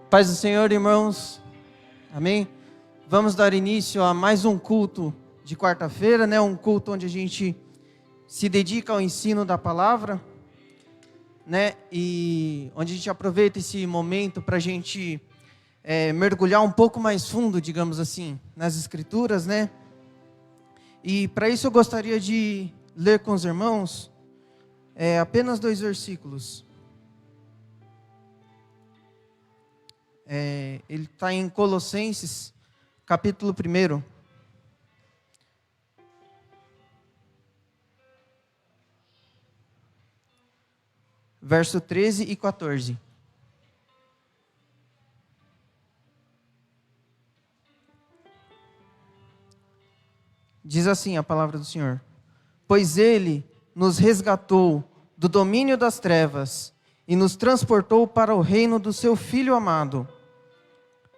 Paz do Senhor, irmãos. Amém? Vamos dar início a mais um culto de quarta-feira, né? Um culto onde a gente se dedica ao ensino da palavra, né? E onde a gente aproveita esse momento para a gente mergulhar um pouco mais fundo, digamos assim, nas Escrituras, né? E para isso eu gostaria de ler com os irmãos apenas 2 versículos. Ele está em Colossenses, capítulo 1. Verso 13 e 14. Diz assim a palavra do Senhor: Pois Ele nos resgatou do domínio das trevas e nos transportou para o reino do seu Filho amado.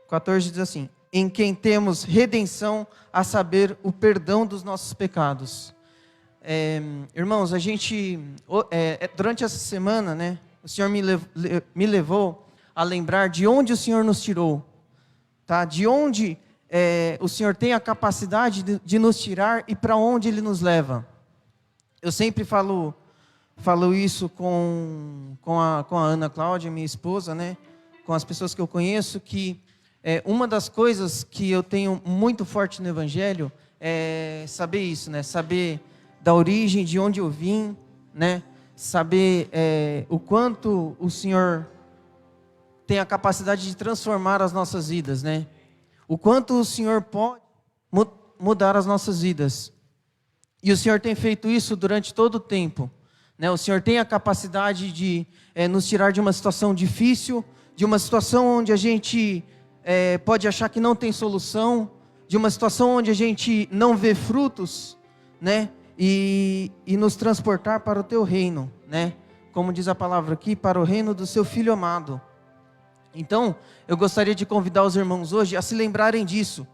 14 diz assim: em quem temos redenção, a saber, o perdão dos nossos pecados. Irmãos, a gente, durante essa semana, né, o Senhor me levou a lembrar de onde o Senhor nos tirou, tá? De onde o Senhor tem a capacidade de nos tirar e para onde Ele nos leva. Eu sempre falo isso com a Ana Cláudia, minha esposa, né, com as pessoas que eu conheço, que uma das coisas que eu tenho muito forte no Evangelho é saber isso, né, saber da origem, de onde eu vim, né, saber o quanto o Senhor tem a capacidade de transformar as nossas vidas, né, o quanto o Senhor pode mudar as nossas vidas. E o Senhor tem feito isso durante todo o tempo, né? O Senhor tem a capacidade de nos tirar de uma situação difícil, de uma situação onde a gente pode achar que não tem solução, de uma situação onde a gente não vê frutos, né? E nos transportar para o teu reino, né? Como diz a palavra aqui, para o reino do seu Filho amado. Então, eu gostaria de convidar os irmãos hoje a se lembrarem disso,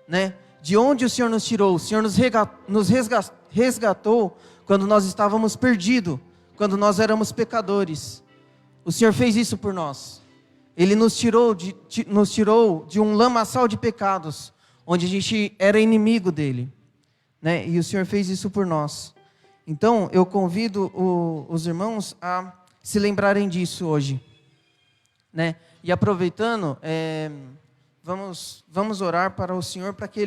né? De onde o Senhor nos tirou. O Senhor nos resgatou quando nós estávamos perdidos, quando nós éramos pecadores. O Senhor fez isso por nós. Ele nos tirou de um lamaçal de pecados, onde a gente era inimigo dele, né? E o Senhor fez isso por nós. Então, eu convido os irmãos a se lembrarem disso hoje, né? E aproveitando, vamos orar para o Senhor para que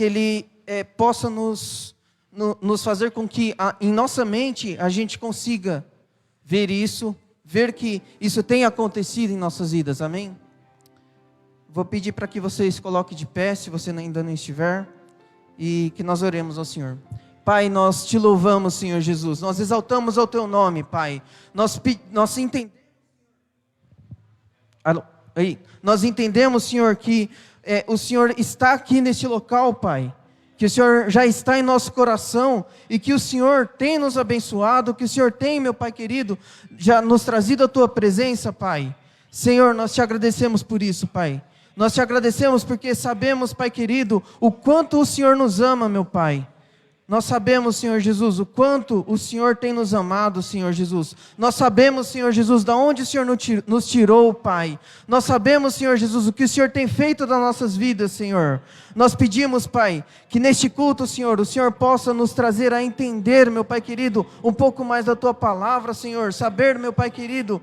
Ele possa nos fazer com que em nossa mente a gente consiga ver isso, ver que isso tem acontecido em nossas vidas, amém? Vou pedir para que vocês coloquem de pé, se você ainda não estiver, e que nós oremos ao Senhor. Pai, nós te louvamos, Senhor Jesus, nós exaltamos ao teu nome, Pai, nós entendemos. Nós entendemos, Senhor, que o Senhor está aqui neste local, Pai, que o Senhor já está em nosso coração e que o Senhor tem nos abençoado, que o Senhor tem, meu Pai querido, já nos trazido a tua presença, Pai. Senhor, nós te agradecemos por isso, Pai. Nós te agradecemos porque sabemos, Pai querido, o quanto o Senhor nos ama, meu Pai. Nós sabemos, Senhor Jesus, o quanto o Senhor tem nos amado, Senhor Jesus. Nós sabemos, Senhor Jesus, de onde o Senhor nos tirou, Pai. Nós sabemos, Senhor Jesus, o que o Senhor tem feito das nossas vidas, Senhor. Nós pedimos, Pai, que neste culto, Senhor, o Senhor possa nos trazer a entender, meu Pai querido, um pouco mais da Tua palavra, Senhor. Saber, meu Pai querido,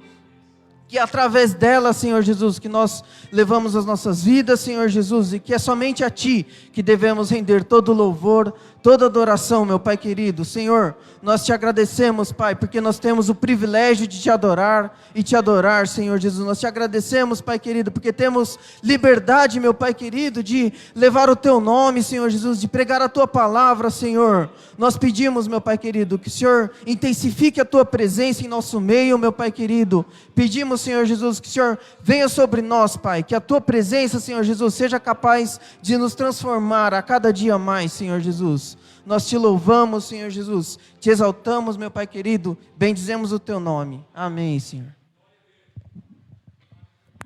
que através dela, Senhor Jesus, que nós levamos as nossas vidas, Senhor Jesus, e que é somente a Ti que devemos render todo louvor, toda adoração, meu Pai querido. Senhor, nós te agradecemos, Pai, porque nós temos o privilégio de te adorar e te adorar, Senhor Jesus. Nós te agradecemos, Pai querido, porque temos liberdade, meu Pai querido, de levar o Teu nome, Senhor Jesus, de pregar a Tua palavra, Senhor. Nós pedimos, meu Pai querido, que o Senhor intensifique a Tua presença em nosso meio, meu Pai querido. Pedimos, Senhor Jesus, que o Senhor venha sobre nós, Pai, que a Tua presença, Senhor Jesus, seja capaz de nos transformar a cada dia mais, Senhor Jesus. Nós te louvamos, Senhor Jesus, te exaltamos, meu Pai querido, bendizemos o Teu nome. Amém, Senhor.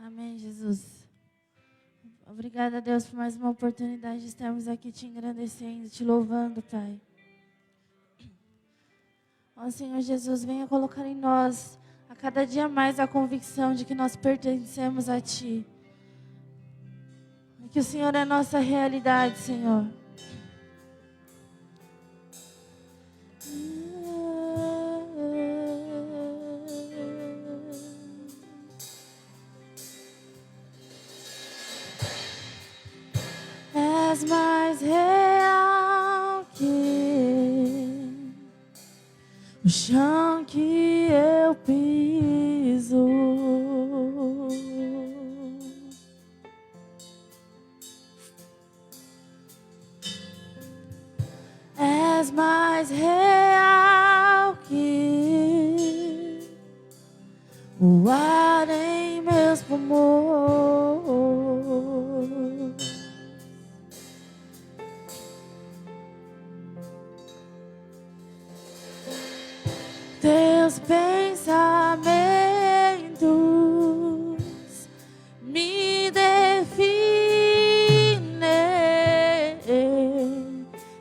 Amém, Jesus. Obrigada, Deus, por mais uma oportunidade de estarmos aqui te engrandecendo, te louvando, Pai. Ó Senhor Jesus, venha colocar em nós a cada dia mais a convicção de que nós pertencemos a Ti. Que o Senhor é nossa realidade, Senhor. És mais real que o chão que eu piso. És mais real que o ar em meus pulmões. Teus pensamentos me definem.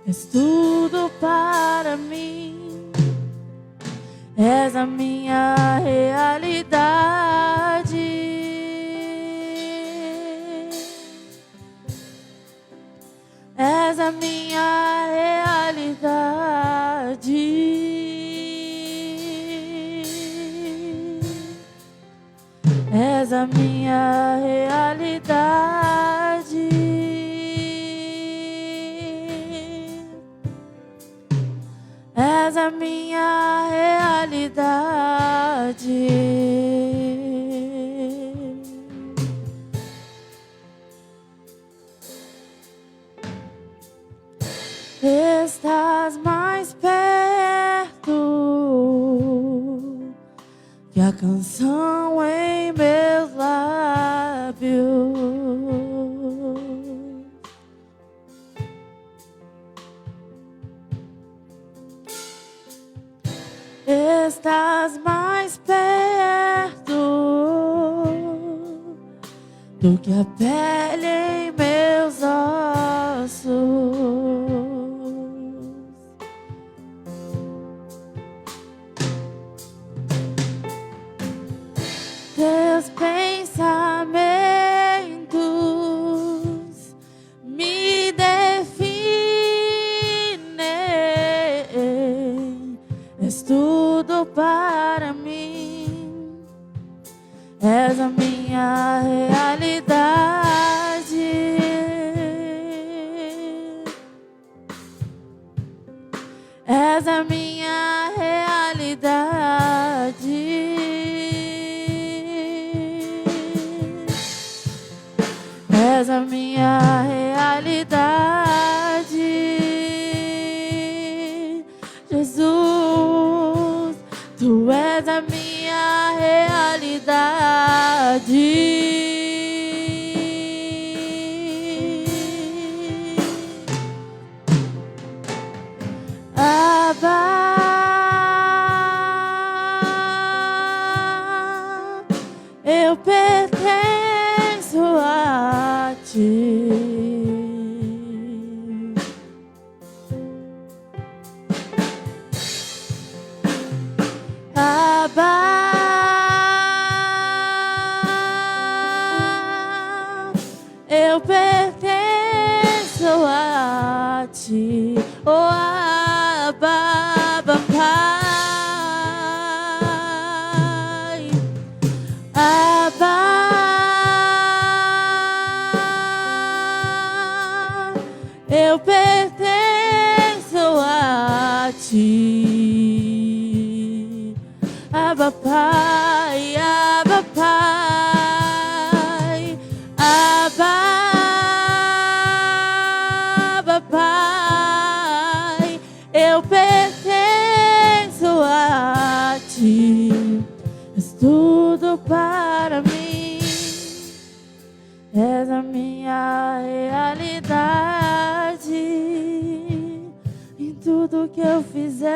És tudo para mim. És a minha realidade. És a minha realidade. És a minha realidade. És a minha realidade. Estás mais perto que a canção em meus lábios. Estás mais perto do que a pele em meus ossos. Teus pensamentos me definem. És tudo para mim. És a minha realidade. És a minha realidade. És a minha realidade. Jesus, Tu és a minha realidade. Abba, eu pertenço a Ti. Abba, eu pertenço a Ti. Oh, Abba, Pai. Abba, eu pertenço a Ti. Abba, Pai, Abba, Pai. Abba, Abba, Pai. Eu pertenço a Ti. És tudo para mim. És a minha realidade. Em tudo que eu fizer,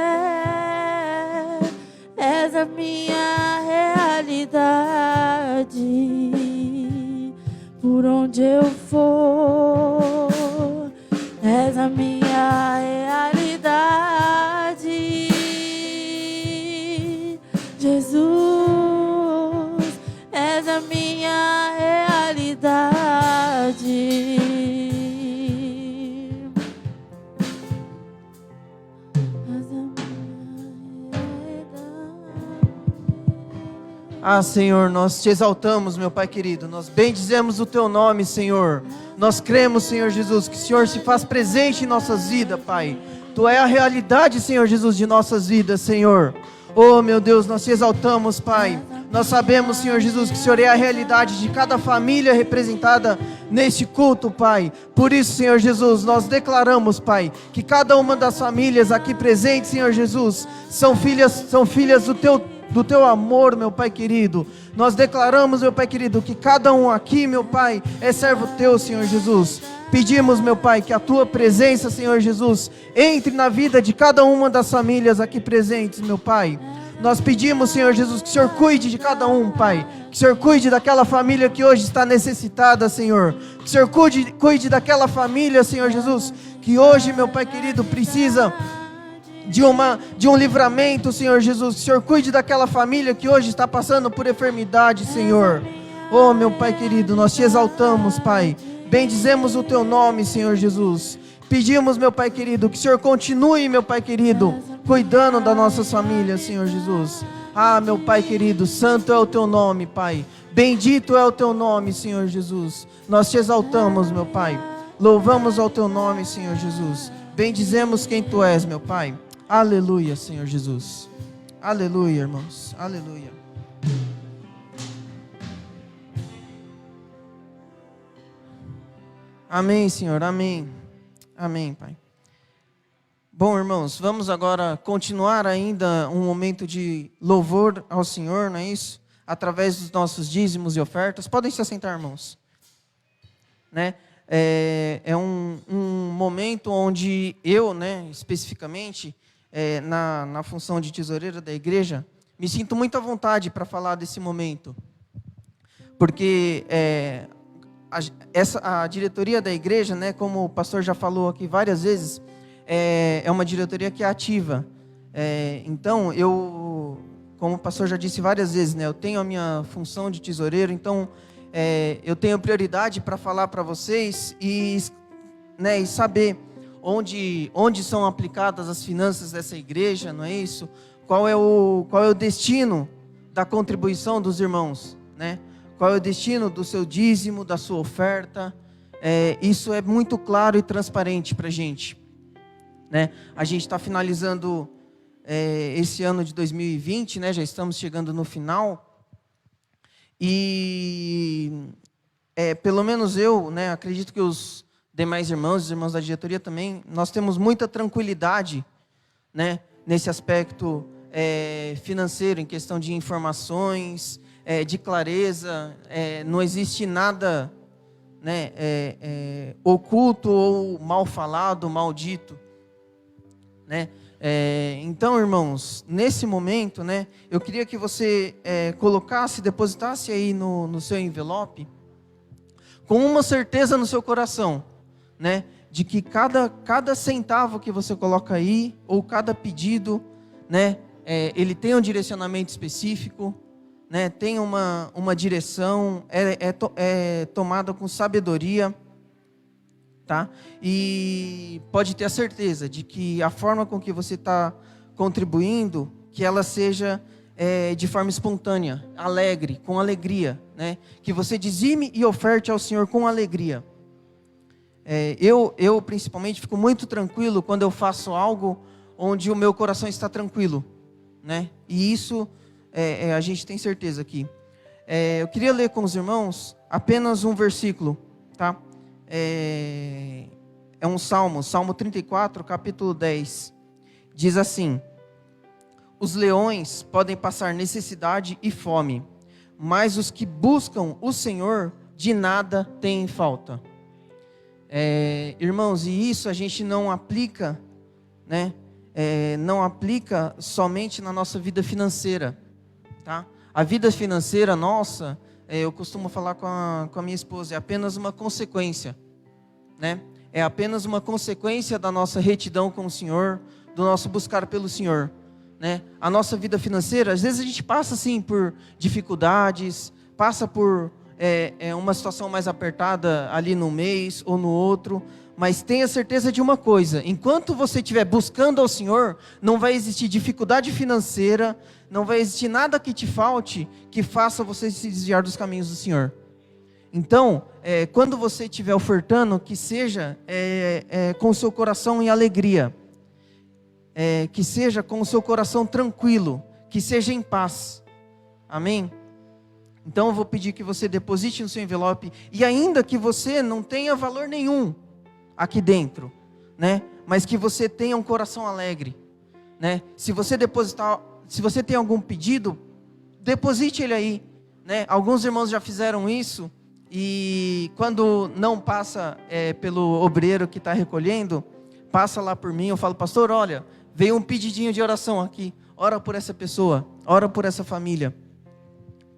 és a minha realidade. Por onde eu for, és a minha realidade. Jesus, a minha realidade. Ah, Senhor, nós te exaltamos, meu Pai querido. Nós bendizemos o teu nome, Senhor. Nós cremos, Senhor Jesus, que o Senhor se faz presente em nossas vidas, Pai. Tu é a realidade, Senhor Jesus, de nossas vidas, Senhor. Oh, meu Deus, nós te exaltamos, Pai. Nós sabemos, Senhor Jesus, que o Senhor é a realidade de cada família representada neste culto, Pai. Por isso, Senhor Jesus, nós declaramos, Pai, que cada uma das famílias aqui presentes, Senhor Jesus, são filhas do teu amor, meu Pai querido. Nós declaramos, meu Pai querido, que cada um aqui, meu Pai, é servo teu, Senhor Jesus. Pedimos, meu Pai, que a tua presença, Senhor Jesus, entre na vida de cada uma das famílias aqui presentes, meu Pai. Nós pedimos, Senhor Jesus, que o Senhor cuide de cada um, Pai. Que o Senhor cuide daquela família que hoje está necessitada, Senhor. Que o Senhor cuide daquela família, Senhor Jesus, que hoje, meu Pai querido, precisa de um livramento, Senhor Jesus. Que o Senhor cuide daquela família que hoje está passando por enfermidade, Senhor. Oh, meu Pai querido, nós te exaltamos, Pai. Bendizemos o teu nome, Senhor Jesus. Pedimos, meu Pai querido, que o Senhor continue, meu Pai querido, cuidando das nossas famílias, Senhor Jesus. Ah, meu Pai querido, santo é o teu nome, Pai. Bendito é o teu nome, Senhor Jesus. Nós te exaltamos, meu Pai. Louvamos ao teu nome, Senhor Jesus. Bendizemos quem tu és, meu Pai. Aleluia, Senhor Jesus. Aleluia, irmãos. Aleluia. Amém, Senhor. Amém. Amém, Pai. Bom, irmãos, vamos agora continuar ainda um momento de louvor ao Senhor, não é isso? Através dos nossos dízimos e ofertas. Podem se assentar, irmãos. Né? É um momento onde eu, né, especificamente, na função de tesoureira da igreja, me sinto muito à vontade para falar desse momento. Porque a diretoria da igreja, né, como o pastor já falou aqui várias vezes, é uma diretoria que é ativa. Então, como o pastor já disse várias vezes, né, eu tenho a minha função de tesoureiro, então eu tenho prioridade para falar para vocês e saber onde são aplicadas as finanças dessa igreja, não é isso? Qual é o destino da contribuição dos irmãos, né? Qual é o destino do seu dízimo, da sua oferta? Isso é muito claro e transparente para a gente, né? A gente está finalizando esse ano de 2020, né? Já estamos chegando no final. E pelo menos eu, né, acredito que os demais irmãos, os irmãos da diretoria também, nós temos muita tranquilidade, né, nesse aspecto financeiro, em questão de informações, de clareza. Não existe nada, né, oculto ou mal falado, maldito, né? Então, irmãos, nesse momento, né, eu queria que você depositasse aí no seu envelope, com uma certeza no seu coração, né, de que cada centavo que você coloca aí, ou cada pedido, né, ele tem um direcionamento específico, né, tem uma direção, é tomada com sabedoria, tá? E pode ter a certeza de que a forma com que você está contribuindo, que ela seja de forma espontânea, alegre, com alegria, né? Que você dizime e oferte ao Senhor com alegria. Eu principalmente fico muito tranquilo quando eu faço algo onde o meu coração está tranquilo, né? E isso a gente tem certeza aqui. Eu queria ler com os irmãos apenas um versículo, tá? É um Salmo 34, capítulo 10. Diz assim: os leões podem passar necessidade e fome, mas os que buscam o Senhor de nada têm falta. Irmãos, e isso a gente não aplica, né? Não aplica somente na nossa vida financeira, tá? A vida financeira nossa, eu costumo falar com a minha esposa, é apenas uma consequência, né? É apenas uma consequência da nossa retidão com o Senhor, do nosso buscar pelo Senhor, né? A nossa vida financeira, às vezes a gente passa assim por dificuldades, passa por uma situação mais apertada ali no mês ou no outro, mas tenha certeza de uma coisa: enquanto você estiver buscando ao Senhor, não vai existir dificuldade financeira, não vai existir nada que te falte que faça você se desviar dos caminhos do Senhor. Então, quando você estiver ofertando, que seja com o seu coração em alegria, que seja com o seu coração tranquilo, que seja em paz. Amém? Então eu vou pedir que você deposite no seu envelope, e ainda que você não tenha valor nenhum aqui dentro, né? Mas que você tenha um coração alegre, né? Se você tem algum pedido, deposite ele aí, né? Alguns irmãos já fizeram isso, e quando não passa pelo obreiro que está recolhendo, passa lá por mim, eu falo: pastor, olha, veio um pedidinho de oração aqui, ora por essa pessoa, ora por essa família.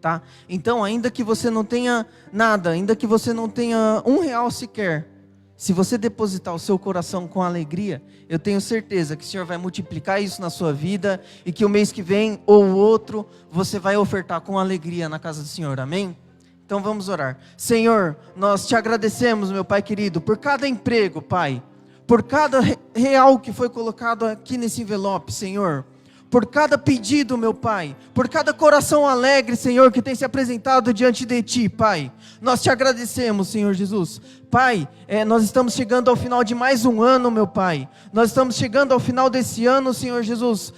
Tá? Então, ainda que você não tenha nada, ainda que você não tenha R$1 sequer, se você depositar o seu coração com alegria, eu tenho certeza que o Senhor vai multiplicar isso na sua vida, e que o mês que vem ou o outro, você vai ofertar com alegria na casa do Senhor. Amém? Então vamos orar. Senhor, nós te agradecemos, meu Pai querido, por cada emprego, Pai, por cada real que foi colocado aqui nesse envelope, Senhor, por cada pedido, meu Pai, por cada coração alegre, Senhor, que tem se apresentado diante de Ti, Pai. Nós te agradecemos, Senhor Jesus. Pai, nós estamos chegando ao final de mais um ano, meu Pai. Nós estamos chegando ao final desse ano, Senhor Jesus,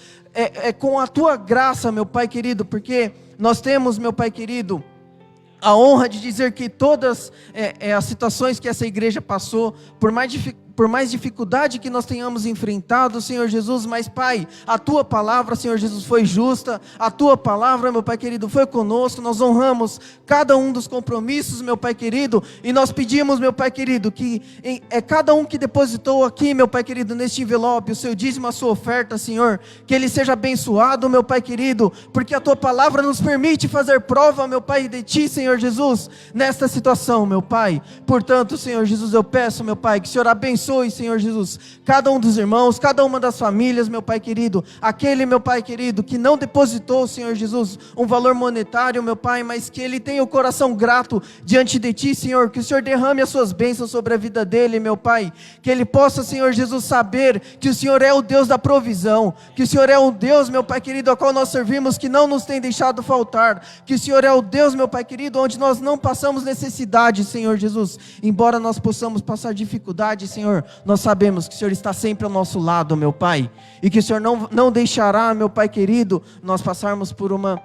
com a Tua graça, meu Pai querido, porque nós temos, meu Pai querido, a honra de dizer que todas as situações que essa igreja passou, por mais dificuldade que nós tenhamos enfrentado, Senhor Jesus, mas Pai, a Tua palavra, Senhor Jesus, foi justa, a Tua palavra, meu Pai querido, foi conosco. Nós honramos cada um dos compromissos, meu Pai querido, e nós pedimos, meu Pai querido, que cada um que depositou aqui, meu Pai querido, neste envelope, o seu dízimo, a sua oferta, Senhor, que ele seja abençoado, meu Pai querido, porque a Tua palavra nos permite fazer prova, meu Pai, de Ti, Senhor Jesus, nesta situação, meu Pai. Portanto, Senhor Jesus, eu peço, meu Pai, que o Senhor abençoe, Senhor Jesus, cada um dos irmãos, cada uma das famílias, meu Pai querido, aquele, meu Pai querido, que não depositou, Senhor Jesus, um valor monetário, meu Pai, mas que ele tenha o coração grato diante de Ti, Senhor, que o Senhor derrame as suas bênçãos sobre a vida dele, meu Pai, que ele possa, Senhor Jesus, saber que o Senhor é o Deus da provisão, que o Senhor é o Deus, meu Pai querido, ao qual nós servimos, que não nos tem deixado faltar, que o Senhor é o Deus, meu Pai querido, onde nós não passamos necessidade, Senhor Jesus, embora nós possamos passar dificuldade, Senhor, nós sabemos que o Senhor está sempre ao nosso lado, meu Pai, e que o Senhor não deixará, meu Pai querido, nós passarmos por uma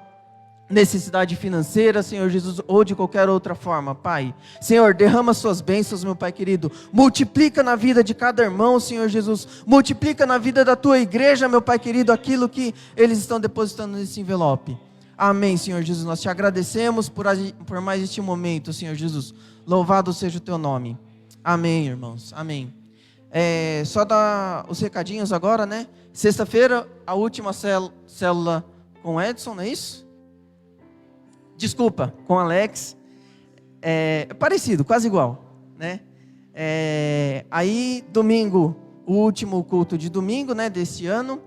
necessidade financeira, Senhor Jesus, ou de qualquer outra forma, Pai. Senhor, derrama suas bênçãos, meu Pai querido, multiplica na vida de cada irmão, Senhor Jesus, multiplica na vida da Tua igreja, meu Pai querido, aquilo que eles estão depositando nesse envelope. Amém, Senhor Jesus, nós te agradecemos por mais este momento, Senhor Jesus, louvado seja o Teu nome. Amém, irmãos, amém. Só dar os recadinhos agora, né? Sexta-feira, a última célula com o Edson, não é isso? Desculpa, com o Alex. Parecido, quase igual, né? Aí, domingo, o último culto de domingo, né, desse ano.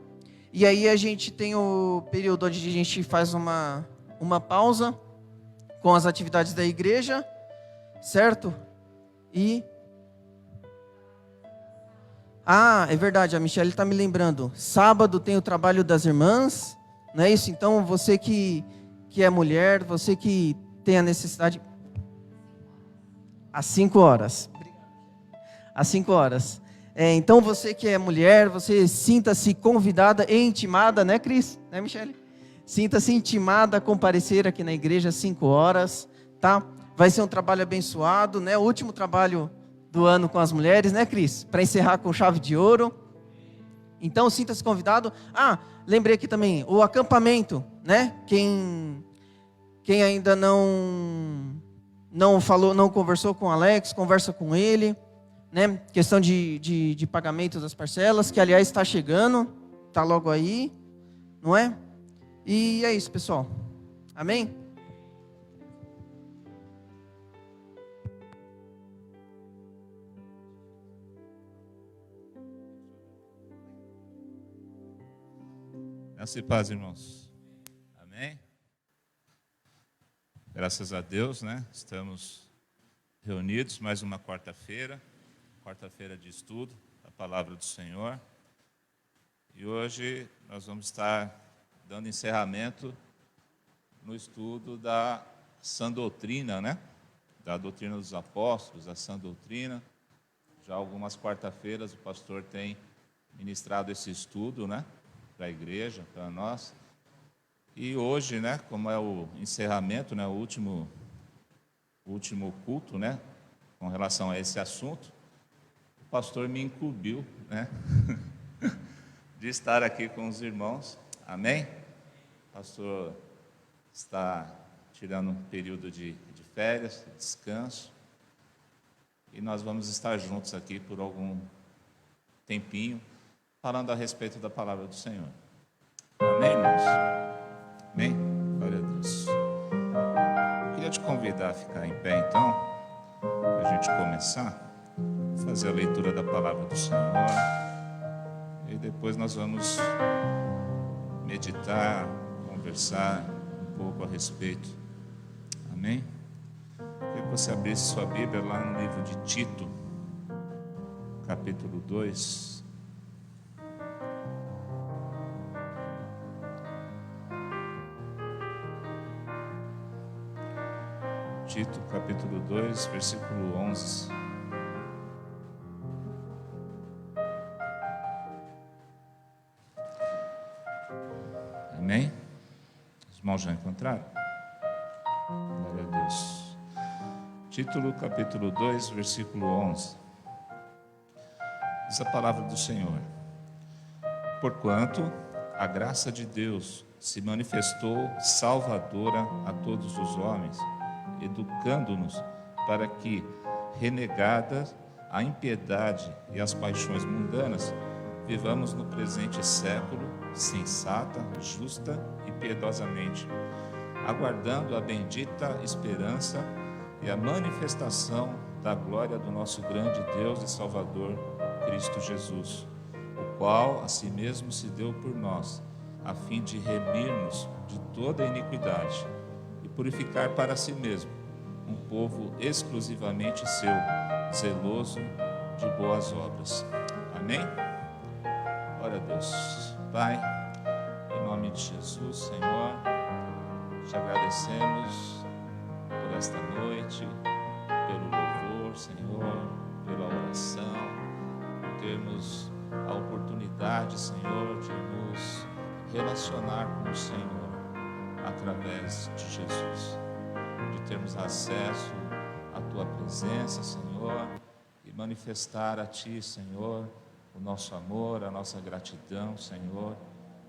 E aí a gente tem o período onde a gente faz uma pausa com as atividades da igreja, certo? É verdade, a Michelle está me lembrando. Sábado tem o trabalho das irmãs, não é isso? Então, você que é mulher, você que tem a necessidade... Às 5 horas. Às 5 horas. Então, você que é mulher, você sinta-se convidada e intimada, né, Cris? Né, Michelle? Sinta-se intimada a comparecer aqui na igreja às 5 horas, tá? Vai ser um trabalho abençoado, né? O último trabalho do ano com as mulheres, né, Cris? Para encerrar com chave de ouro. Então, sinta-se convidado. Lembrei aqui também, o acampamento, né? Quem ainda não falou, não conversou com o Alex, conversa com ele, né? Questão de pagamento das parcelas, que aliás está chegando, está logo aí, não é? E é isso, pessoal. Amém? Graça e paz, irmãos. Amém? Graças a Deus, né? Estamos reunidos mais uma quarta-feira de estudo da Palavra do Senhor. E hoje nós vamos estar dando encerramento no estudo da sã doutrina, né? Da doutrina dos apóstolos, a sã doutrina. Já algumas quarta-feiras o pastor tem ministrado esse estudo, né? Para a igreja, para nós. E hoje, né, como é o encerramento, né, o último culto, né, com relação a esse assunto, o pastor me incumbiu, né, de estar aqui com os irmãos. Amém? O pastor está tirando um período de férias, de descanso, e nós vamos estar juntos aqui por algum tempinho, falando a respeito da palavra do Senhor. Amém, irmãos? Amém? Glória a Deus. Eu queria te convidar a ficar em pé, então, para a gente começar, fazer a leitura da palavra do Senhor, e depois nós vamos meditar, conversar um pouco a respeito. Amém? Eu queria que você abrisse sua Bíblia lá no livro de Tito, capítulo 2. Tito, capítulo 2, versículo 11. Amém? Os irmãos já encontraram? Glória a Deus. Título, capítulo 2, versículo 11. Diz a palavra do Senhor: porquanto a graça de Deus se manifestou salvadora a todos os homens, educando-nos para que, renegadas a impiedade e as paixões mundanas, vivamos no presente século sensata, justa e piedosamente, aguardando a bendita esperança e a manifestação da glória do nosso grande Deus e Salvador, Cristo Jesus, o qual a si mesmo se deu por nós, a fim de remir-nos de toda iniquidade e purificar para si mesmo um povo exclusivamente seu, zeloso de boas obras. Amém? Glória a Deus. Pai, em nome de Jesus, Senhor, te agradecemos por esta noite, pelo louvor, Senhor, pela oração, por termos a oportunidade, Senhor, de nos relacionar com o Senhor através de Jesus, de termos acesso à Tua presença, Senhor, e manifestar a Ti, Senhor, o nosso amor, a nossa gratidão, Senhor,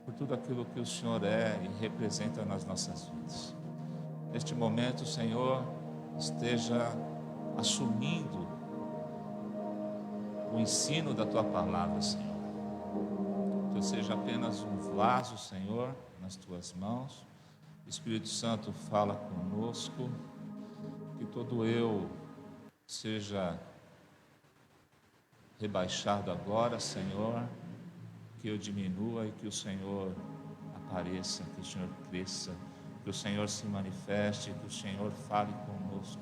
por tudo aquilo que o Senhor é e representa nas nossas vidas. Neste momento, Senhor, esteja assumindo o ensino da Tua palavra, Senhor. Que eu seja apenas um vaso, Senhor, nas Tuas mãos. O Espírito Santo fala conosco, que todo eu seja rebaixado agora, Senhor, que eu diminua e que o Senhor apareça, que o Senhor cresça, que o Senhor se manifeste, que o Senhor fale conosco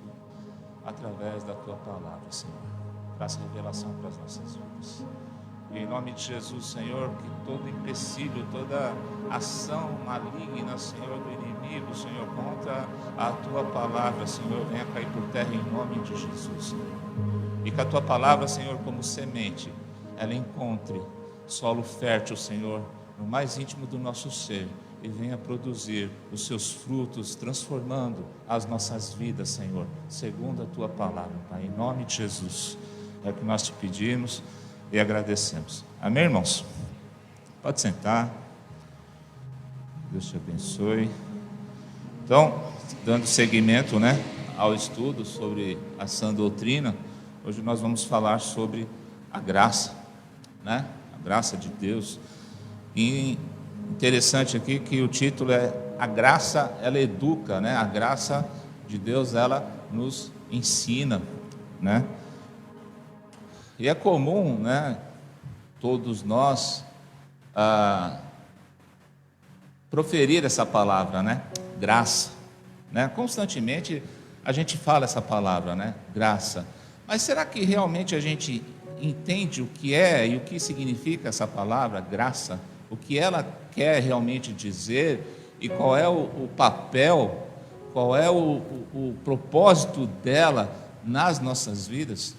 através da Tua palavra, Senhor. Traz revelação para as nossas vidas. E em nome de Jesus, Senhor, que todo empecilho, toda ação maligna, Senhor, do inimigo, Senhor, contra a Tua palavra, Senhor, venha cair por terra em nome de Jesus, Senhor. E que a Tua palavra, Senhor, como semente, ela encontre solo fértil, Senhor, no mais íntimo do nosso ser, e venha produzir os seus frutos, transformando as nossas vidas, Senhor, segundo a Tua palavra, Pai, em nome de Jesus. É o que nós te pedimos e agradecemos. Amém, irmãos? Pode sentar. Deus te abençoe. Então, dando seguimento, né, ao estudo sobre a sã doutrina, hoje nós vamos falar sobre a graça, né? A graça de Deus. E interessante aqui que o título é A Graça, ela educa, né? A graça de Deus, ela nos ensina, né? E é comum, né, todos nós proferir essa palavra, né? Graça. né? Constantemente a gente fala essa palavra, né? Graça. Mas será que realmente a gente entende o que é e o que significa essa palavra, graça? O que ela quer realmente dizer e qual é o papel, qual é o propósito dela nas nossas vidas?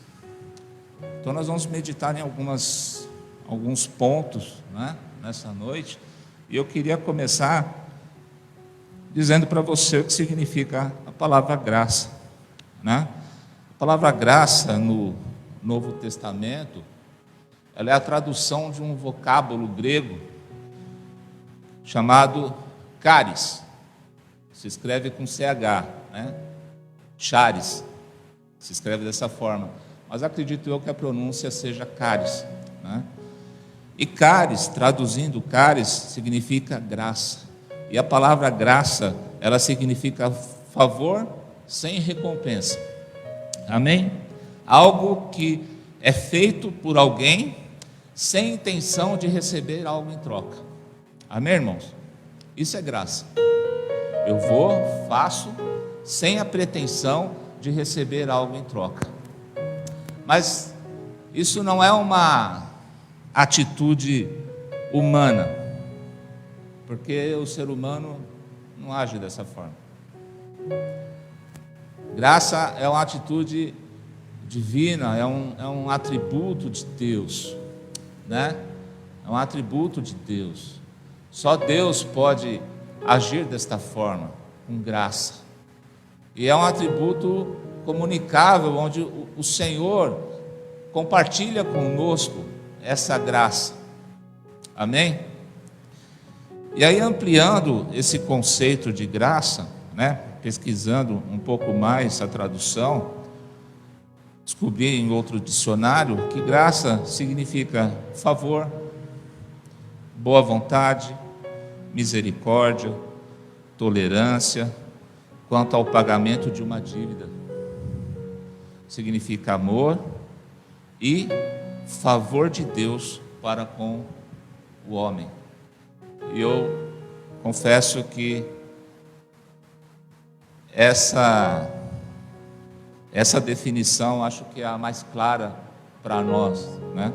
Então nós vamos meditar em alguns pontos, né, nessa noite. E eu queria começar dizendo para você o que significa a palavra graça, né? A palavra graça no Novo Testamento, ela é a tradução de um vocábulo grego chamado charis. Se escreve com CH, né? Charis. Se escreve dessa forma. Mas acredito eu que a pronúncia seja charis, né? E charis, traduzindo charis, significa graça. E a palavra graça, ela significa favor sem recompensa. Amém? Algo que é feito por alguém sem intenção de receber algo em troca. Amém, irmãos? Isso é graça. Eu vou, faço, sem a pretensão de receber algo em troca. Mas isso não é uma atitude humana, porque o ser humano não age dessa forma. Graça é uma atitude divina, é um atributo de Deus, né? É um atributo de Deus. Só Deus pode agir desta forma, com graça. E é um atributo comunicável, onde o Senhor compartilha conosco essa graça. Amém? E aí, ampliando esse conceito de graça, né, pesquisando um pouco mais a tradução, descobri em outro dicionário que graça significa favor, boa vontade, misericórdia, tolerância, quanto ao pagamento de uma dívida. Significa amor e favor de Deus para com o homem. E eu confesso que essa definição acho que é a mais clara para nós, né?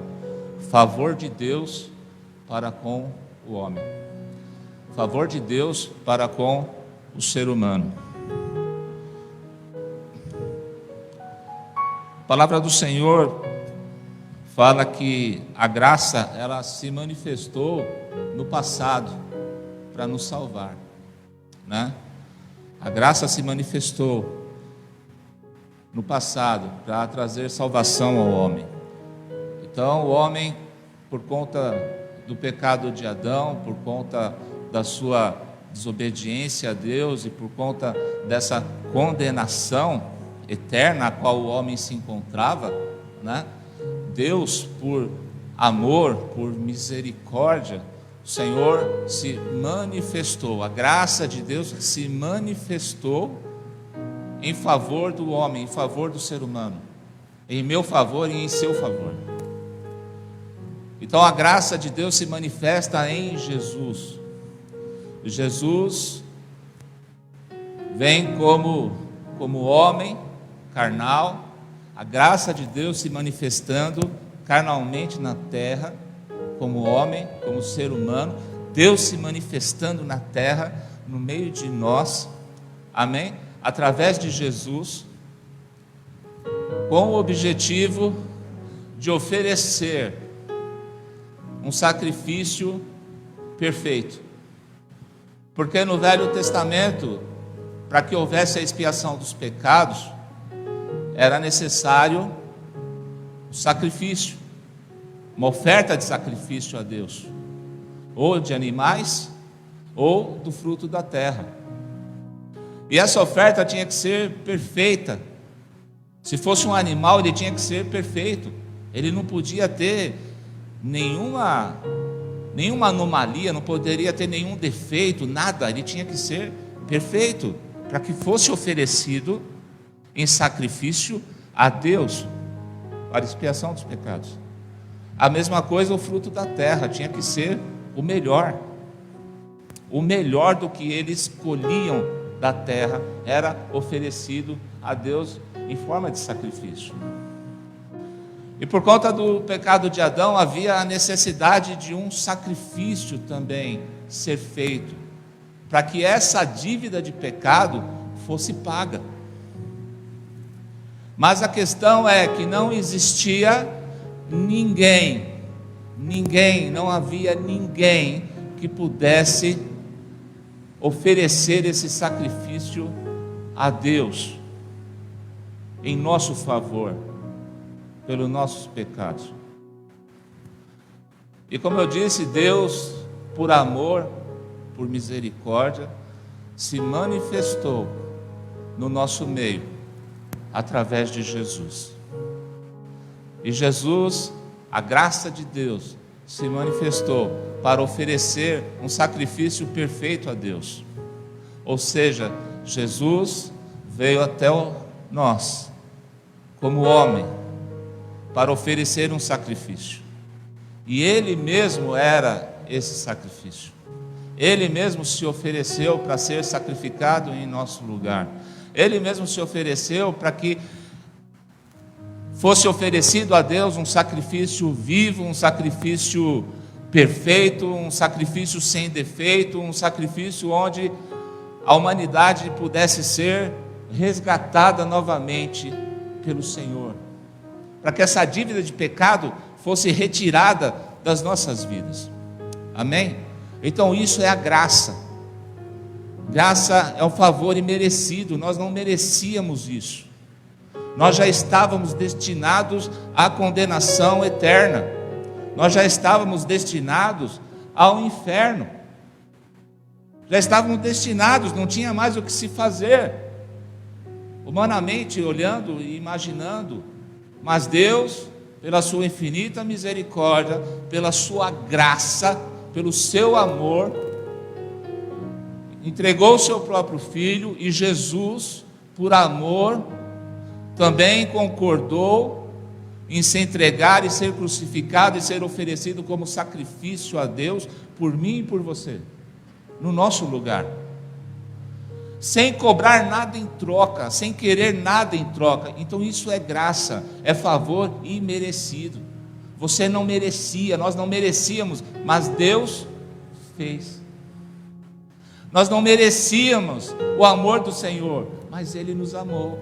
Favor de Deus para com o homem. Favor de Deus para com o ser humano. A palavra do Senhor fala que a graça, ela se manifestou no passado para nos salvar, né? A graça se manifestou no passado para trazer salvação ao homem. Então o homem, por conta do pecado de Adão, por conta da sua desobediência a Deus e por conta dessa condenação eterna a qual o homem se encontrava, né? Deus, por amor, por misericórdia, o Senhor se manifestou, a graça de Deus se manifestou em favor do homem, em favor do ser humano, em meu favor e em seu favor. Então a graça de Deus se manifesta em Jesus. Jesus vem como homem carnal, a graça de Deus se manifestando carnalmente na terra, como homem, como ser humano, Deus se manifestando na terra, no meio de nós, amém? Através de Jesus, com o objetivo de oferecer um sacrifício perfeito. Porque no Velho Testamento, para que houvesse a expiação dos pecados, era necessário um sacrifício, uma oferta de sacrifício a Deus, ou de animais, ou do fruto da terra. E essa oferta tinha que ser perfeita. Se fosse um animal, ele tinha que ser perfeito. Ele não podia ter nenhuma anomalia, não poderia ter nenhum defeito, nada. Ele tinha que ser perfeito, para que fosse oferecido em sacrifício a Deus, para expiação dos pecados. A mesma coisa o fruto da terra, tinha que ser o melhor do que eles colhiam da terra era oferecido a Deus em forma de sacrifício. E por conta do pecado de Adão, havia a necessidade de um sacrifício também ser feito, para que essa dívida de pecado fosse paga. Mas a questão é que não existia ninguém, não havia ninguém que pudesse oferecer esse sacrifício a Deus em nosso favor, pelos nossos pecados. E como eu disse, Deus, por amor, por misericórdia, se manifestou no nosso meio, através de Jesus. E Jesus, a graça de Deus, se manifestou para oferecer um sacrifício perfeito a Deus. Ou seja, Jesus veio até nós, como homem, para oferecer um sacrifício. E Ele mesmo era esse sacrifício. Ele mesmo se ofereceu para ser sacrificado em nosso lugar. Ele mesmo se ofereceu para que fosse oferecido a Deus um sacrifício vivo, um sacrifício perfeito, um sacrifício sem defeito, um sacrifício onde a humanidade pudesse ser resgatada novamente pelo Senhor, para que essa dívida de pecado fosse retirada das nossas vidas. Amém? Então isso é a graça. Graça é um favor imerecido. Nós não merecíamos isso. Nós já estávamos destinados à condenação eterna. Nós já estávamos destinados ao inferno. Já estávamos destinados, não tinha mais o que se fazer, humanamente olhando e imaginando. Mas Deus, pela sua infinita misericórdia, pela sua graça, pelo seu amor, entregou o seu próprio Filho. E Jesus, por amor, também concordou em se entregar e ser crucificado e ser oferecido como sacrifício a Deus, por mim e por você, no nosso lugar, sem cobrar nada em troca, sem querer nada em troca. Então isso é graça, é favor imerecido. Você não merecia, nós não merecíamos, mas Deus fez. Nós não merecíamos o amor do Senhor, mas Ele nos amou.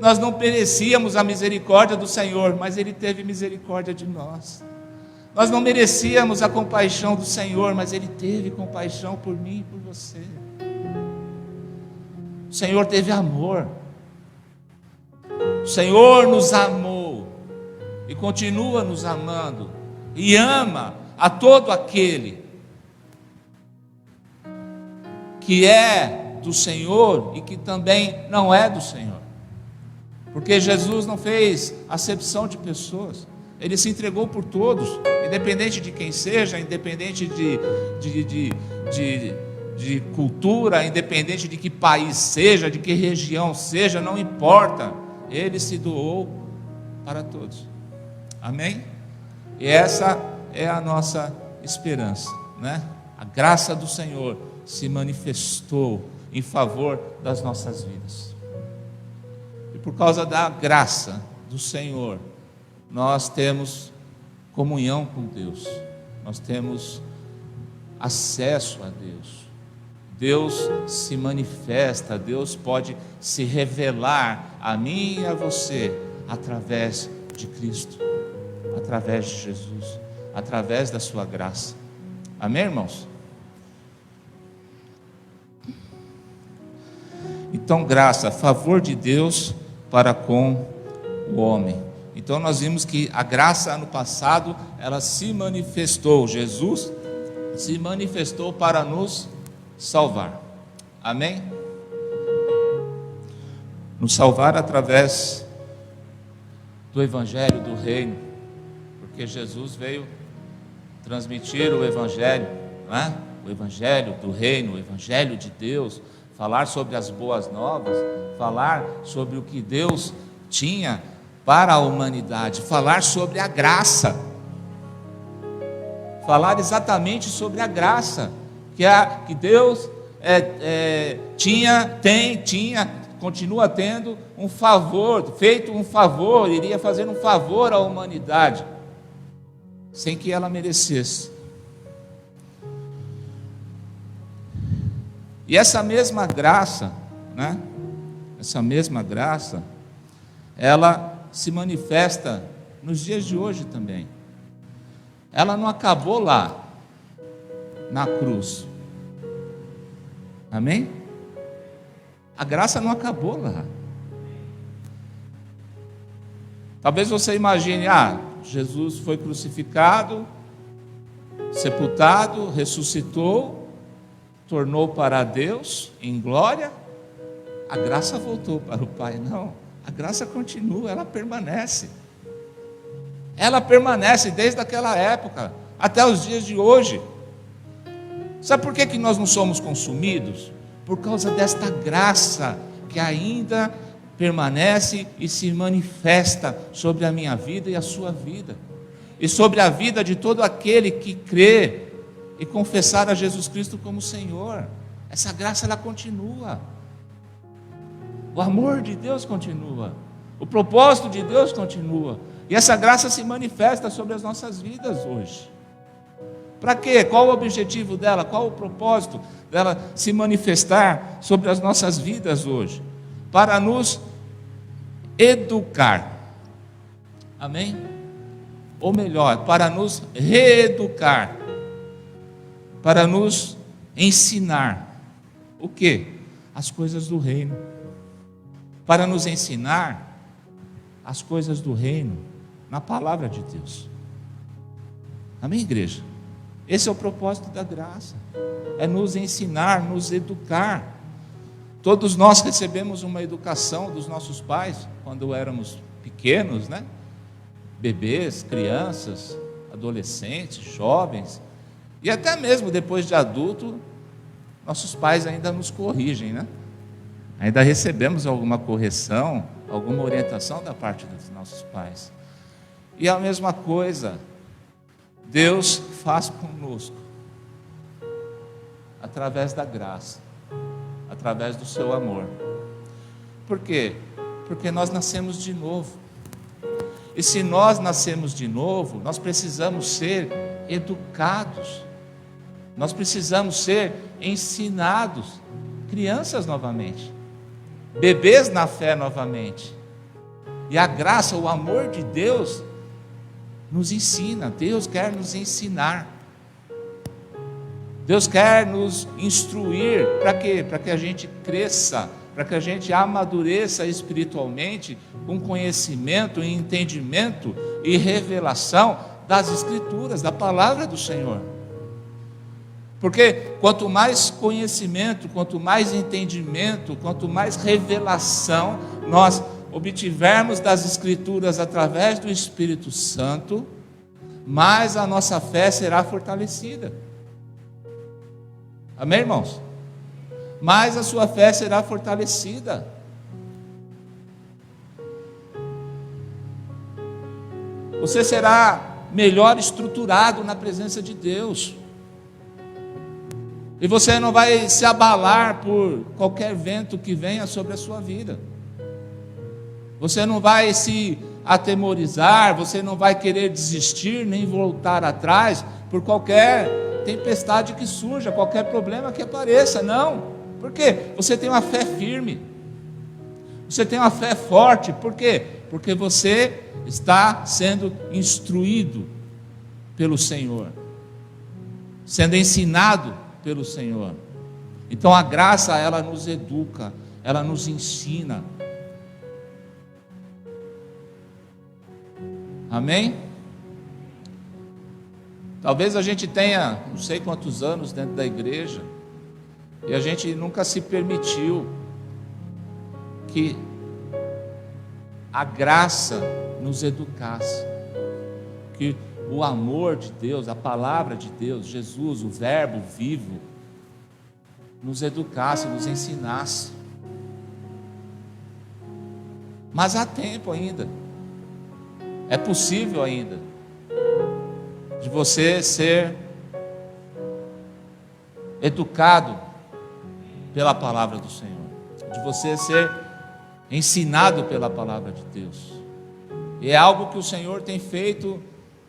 Nós não merecíamos a misericórdia do Senhor, mas Ele teve misericórdia de nós. Nós não merecíamos a compaixão do Senhor, mas Ele teve compaixão por mim e por você. O Senhor teve amor. O Senhor nos amou e continua nos amando, e ama a todo aquele que é do Senhor e que também não é do Senhor. Porque Jesus não fez acepção de pessoas. Ele se entregou por todos, independente de quem seja, independente de cultura, independente de que país seja, de que região seja, não importa. Ele se doou para todos. Amém? E essa é a nossa esperança, né? A graça do Senhor se manifestou em favor das nossas vidas. E por causa da graça do Senhor, nós temos comunhão com Deus, nós temos acesso a Deus. Deus se manifesta, Deus pode se revelar a mim e a você através de Cristo, através de Jesus, através da sua graça. Amém, irmãos? Então, graça, favor de Deus para com o homem. Então nós vimos que a graça ano passado, ela se manifestou, Jesus se manifestou para nos salvar. Amém? Nos salvar através do Evangelho do Reino, porque Jesus veio transmitir o Evangelho, não é? O Evangelho do Reino, o Evangelho de Deus, falar sobre as boas novas, falar sobre o que Deus tinha para a humanidade, falar sobre a graça, falar exatamente sobre a graça, que Deus continua tendo um favor, feito um favor, iria fazer um favor à humanidade, sem que ela merecesse. E essa mesma graça, né? Essa mesma graça, ela se manifesta nos dias de hoje também. Ela não acabou lá, na cruz. Amém? A graça não acabou lá. Talvez você imagine, Jesus foi crucificado, sepultado, ressuscitou, tornou para Deus em glória, a graça voltou para o Pai. Não, a graça continua, ela permanece. Ela permanece desde aquela época até os dias de hoje. Sabe por que nós não somos consumidos? Por causa desta graça que ainda permanece e se manifesta sobre a minha vida e a sua vida, e sobre a vida de todo aquele que crê e confessar a Jesus Cristo como Senhor. Essa graça, ela continua. O amor de Deus continua. O propósito de Deus continua. E essa graça se manifesta sobre as nossas vidas hoje. Para quê? Qual o objetivo dela? Qual o propósito dela se manifestar sobre as nossas vidas hoje? Para nos educar. Amém? Ou melhor, para nos reeducar. Para nos ensinar. O quê? As coisas do reino. Para nos ensinar as coisas do reino na palavra de Deus. Amém, igreja? Esse é o propósito da graça. É nos ensinar, nos educar. Todos nós recebemos uma educação dos nossos pais quando éramos pequenos, né? Bebês, crianças, adolescentes, jovens. E até mesmo depois de adulto, nossos pais ainda nos corrigem, né? Ainda recebemos alguma correção, alguma orientação da parte dos nossos pais. E a mesma coisa, Deus faz conosco, através da graça, através do seu amor. Por quê? Porque nós nascemos de novo. E se nós nascemos de novo, nós precisamos ser educados, nós precisamos ser ensinados, crianças novamente, bebês na fé novamente. E a graça, o amor de Deus nos ensina. Deus quer nos ensinar. Deus quer nos instruir. Para quê? Para que a gente cresça, para que a gente amadureça espiritualmente, com conhecimento e entendimento e revelação das Escrituras, da palavra do Senhor. Porque quanto mais conhecimento, quanto mais entendimento, quanto mais revelação nós obtivermos das Escrituras através do Espírito Santo, mais a nossa fé será fortalecida. Amém, irmãos? Mais a sua fé será fortalecida. Você será melhor estruturado na presença de Deus. E você não vai se abalar por qualquer vento que venha sobre a sua vida. Você não vai se atemorizar, você não vai querer desistir, nem voltar atrás por qualquer tempestade que surja, qualquer problema que apareça, não. Por quê? Você tem uma fé firme, você tem uma fé forte. Por quê? Porque você está sendo instruído pelo Senhor, sendo ensinado pelo Senhor. Então a graça, ela nos educa, ela nos ensina. Amém? Talvez a gente tenha não sei quantos anos dentro da igreja e a gente nunca se permitiu que a graça nos educasse, que o amor de Deus, a palavra de Deus, Jesus, o verbo vivo, nos educasse, nos ensinasse. Mas há tempo ainda, é possível ainda, de você ser educado pela palavra do Senhor, de você ser ensinado pela palavra de Deus. E é algo que o Senhor tem feito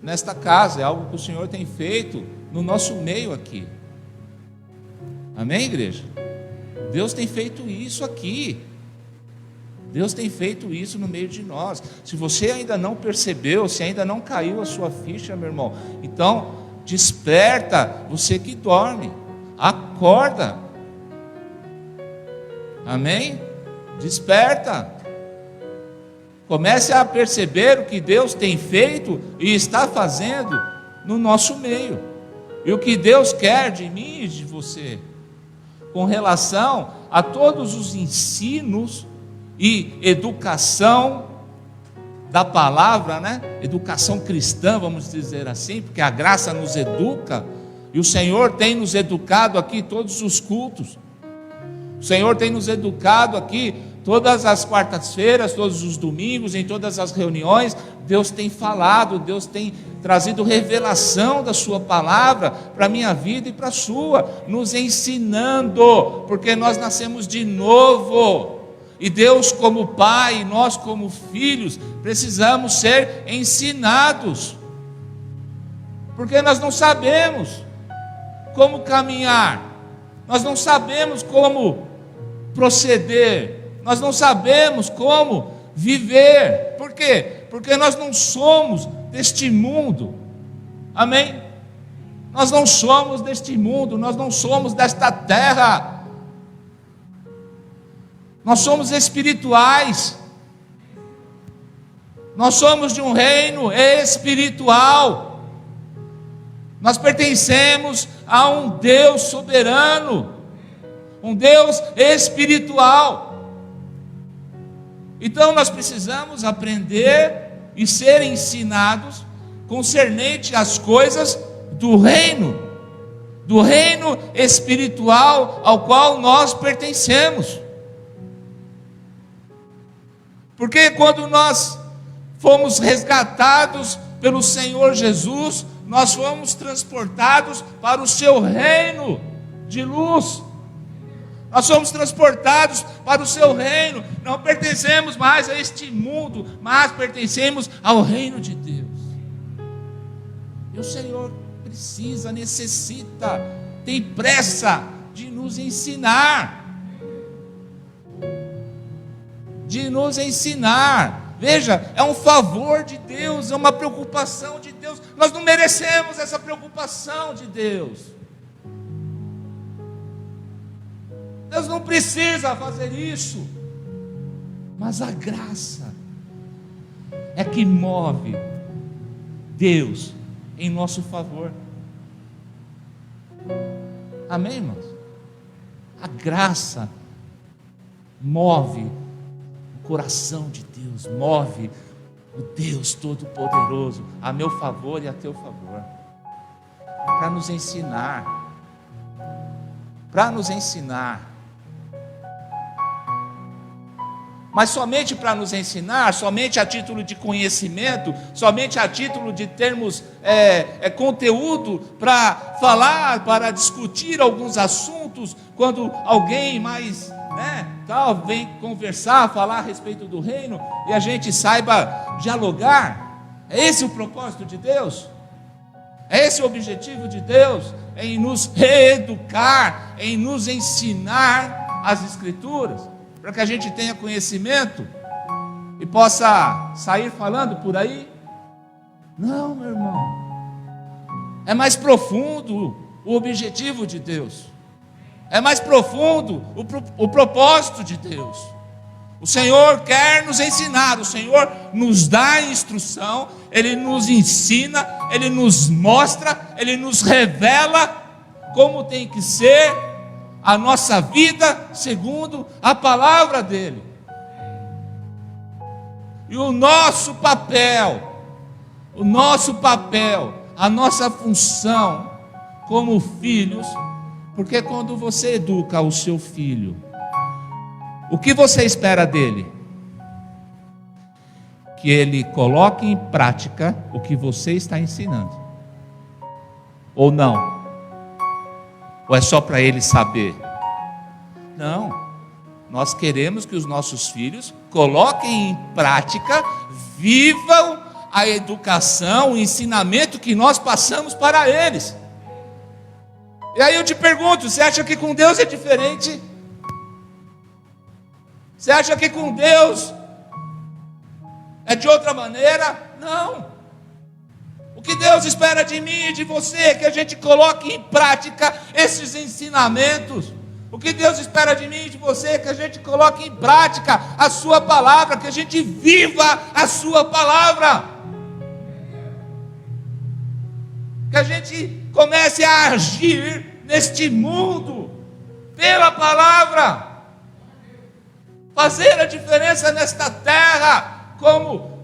nesta casa, é algo que o Senhor tem feito no nosso meio aqui. Amém, igreja? Deus tem feito isso aqui. Deus tem feito isso no meio de nós. Se você ainda não percebeu, se ainda não caiu a sua ficha, meu irmão, então desperta, você que dorme, acorda. Amém? Desperta. Comece a perceber o que Deus tem feito e está fazendo no nosso meio. E o que Deus quer de mim e de você, com relação a todos os ensinos e educação da palavra, né? Educação cristã, vamos dizer assim, porque a graça nos educa, e o Senhor tem nos educado aqui todos os cultos. O Senhor tem nos educado aqui todas as quartas-feiras, todos os domingos, em todas as reuniões. Deus tem falado, Deus tem trazido revelação da sua palavra para a minha vida e para a sua, nos ensinando, porque nós nascemos de novo. E Deus como Pai, nós como filhos, precisamos ser ensinados, porque nós não sabemos como caminhar, nós não sabemos como proceder, nós não sabemos como viver. Por quê? Porque nós não somos deste mundo. Amém? Nós não somos deste mundo, nós não somos desta terra. Nós somos espirituais. Nós somos de um reino espiritual. Nós pertencemos a um Deus soberano, um Deus espiritual. Então nós precisamos aprender e ser ensinados concernente às coisas do reino espiritual ao qual nós pertencemos. Porque quando nós fomos resgatados pelo Senhor Jesus, nós fomos transportados para o seu reino de luz. Nós somos transportados para o seu reino. Não pertencemos mais a este mundo, mas pertencemos ao reino de Deus. E o Senhor precisa, necessita, tem pressa de nos ensinar. De nos ensinar. Veja, é um favor de Deus, é uma preocupação de Deus. Nós não merecemos essa preocupação de Deus. Deus não precisa fazer isso, mas a graça é que move Deus em nosso favor. Amém, irmãos? A graça move o coração de Deus, move o Deus Todo-Poderoso a meu favor e a teu favor, para nos ensinar, mas somente para nos ensinar, somente a título de conhecimento, somente a título de termos conteúdo para falar, para discutir alguns assuntos, quando alguém mais vem conversar, falar a respeito do reino, e a gente saiba dialogar. É esse o propósito de Deus? É esse o objetivo de Deus? Em nos reeducar, em nos ensinar as Escrituras, para que a gente tenha conhecimento e possa sair falando por aí? Não, meu irmão. É mais profundo o objetivo de Deus. É mais profundo o propósito de Deus. O Senhor quer nos ensinar, o Senhor nos dá instrução, Ele nos ensina, Ele nos mostra, Ele nos revela como tem que ser a nossa vida segundo a palavra dEle. E o nosso papel, a nossa função como filhos, porque quando você educa o seu filho, o que você espera dele? Que ele coloque em prática o que você está ensinando. Ou não? Ou é só para ele saber? Não. Nós queremos que os nossos filhos coloquem em prática, vivam a educação, o ensinamento que nós passamos para eles. E aí eu te pergunto, você acha que com Deus é diferente? Você acha que com Deus é de outra maneira? Não. O que Deus espera de mim e de você é que a gente coloque em prática esses ensinamentos. O que Deus espera de mim e de você é que a gente coloque em prática a sua palavra, que a gente viva a sua palavra. Que a gente comece a agir neste mundo pela palavra. Fazer a diferença nesta terra como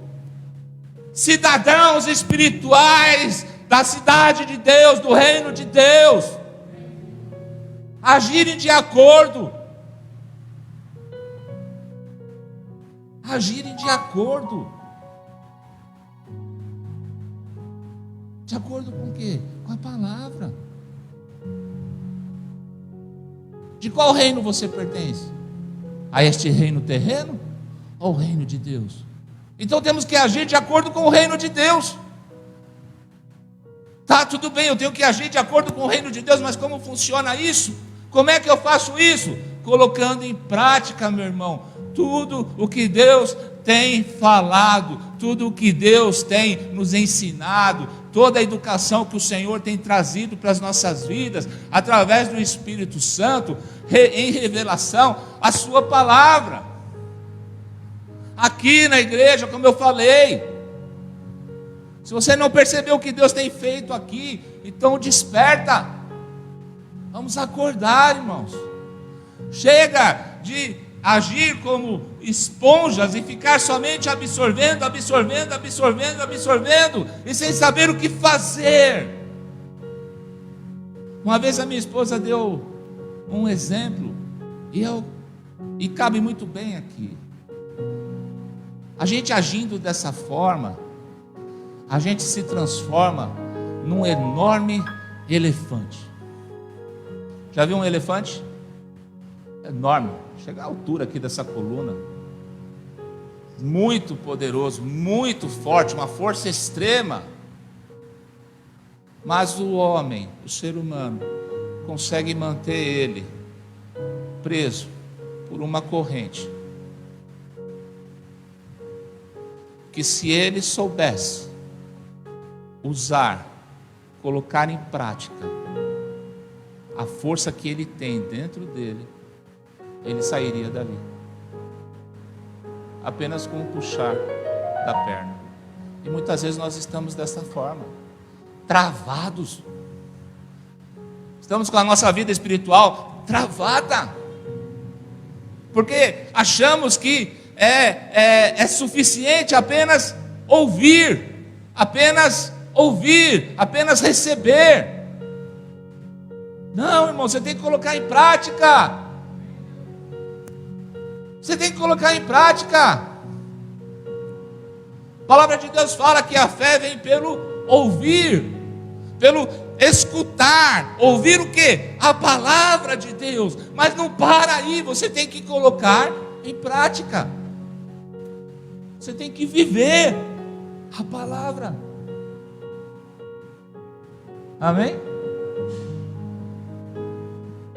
cidadãos espirituais da cidade de Deus, do reino de Deus. Agirem de acordo. Agirem de acordo. De acordo com o quê? Com a palavra. De qual reino você pertence? A este reino terreno ou ao reino de Deus? Então temos que agir de acordo com o reino de Deus. Tá, tudo bem, eu tenho que agir de acordo com o reino de Deus, mas como funciona isso? Como é que eu faço isso? Colocando em prática, meu irmão, tudo o que Deus tem falado, tudo o que Deus tem nos ensinado, toda a educação que o Senhor tem trazido para as nossas vidas, através do Espírito Santo, em revelação, a sua palavra. Aqui na igreja, como eu falei, se você não percebeu o que Deus tem feito aqui, então desperta. Vamos acordar, irmãos. Chega de agir como esponjas e ficar somente absorvendo, e sem saber o que fazer. Uma vez a minha esposa deu um exemplo, e cabe muito bem aqui. A gente agindo dessa forma, a gente se transforma num enorme elefante. Já viu um elefante? Enorme, chega à altura aqui dessa coluna, muito poderoso, muito forte, uma força extrema. Mas o homem, o ser humano, consegue manter ele preso por uma corrente, que se ele soubesse usar, colocar em prática a força que ele tem dentro dele, ele sairia dali, apenas com o puxar da perna. E muitas vezes nós estamos dessa forma, travados, estamos com a nossa vida espiritual travada, porque achamos que é suficiente apenas ouvir, apenas receber. Não, irmão, você tem que colocar em prática. Você tem que colocar em prática. A palavra de Deus fala que a fé vem pelo ouvir, pelo escutar. Ouvir o quê? A palavra de Deus. Mas não para aí, você tem que colocar em prática. Você tem que viver a palavra. Amém?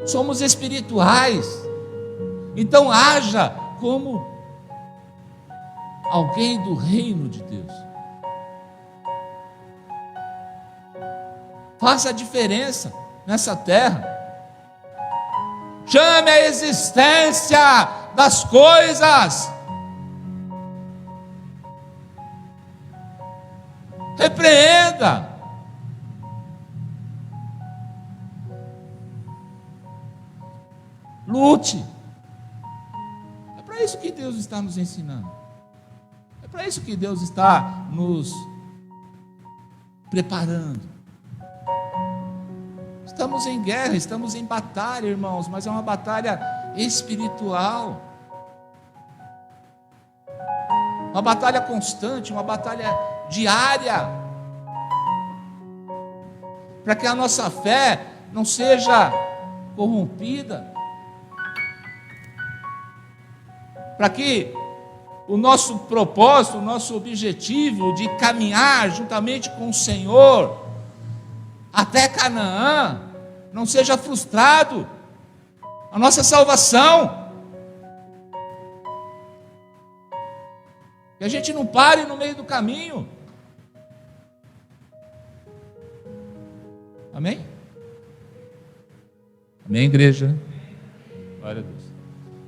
Somos espirituais, então haja como alguém do reino de Deus. Faça a diferença nessa terra. Chame a existência das coisas. Repreenda. Lute. É para isso que Deus está nos ensinando. É para isso que Deus está nos preparando. Estamos em guerra, estamos em batalha, irmãos, mas é uma batalha espiritual. Uma batalha constante, uma batalha diária. Para que a nossa fé não seja corrompida. para que o nosso propósito, o nosso objetivo de caminhar juntamente com o Senhor até Canaã não seja frustrado, a nossa salvação, que a gente não pare no meio do caminho. Amém? Amém, igreja? Glória a Deus.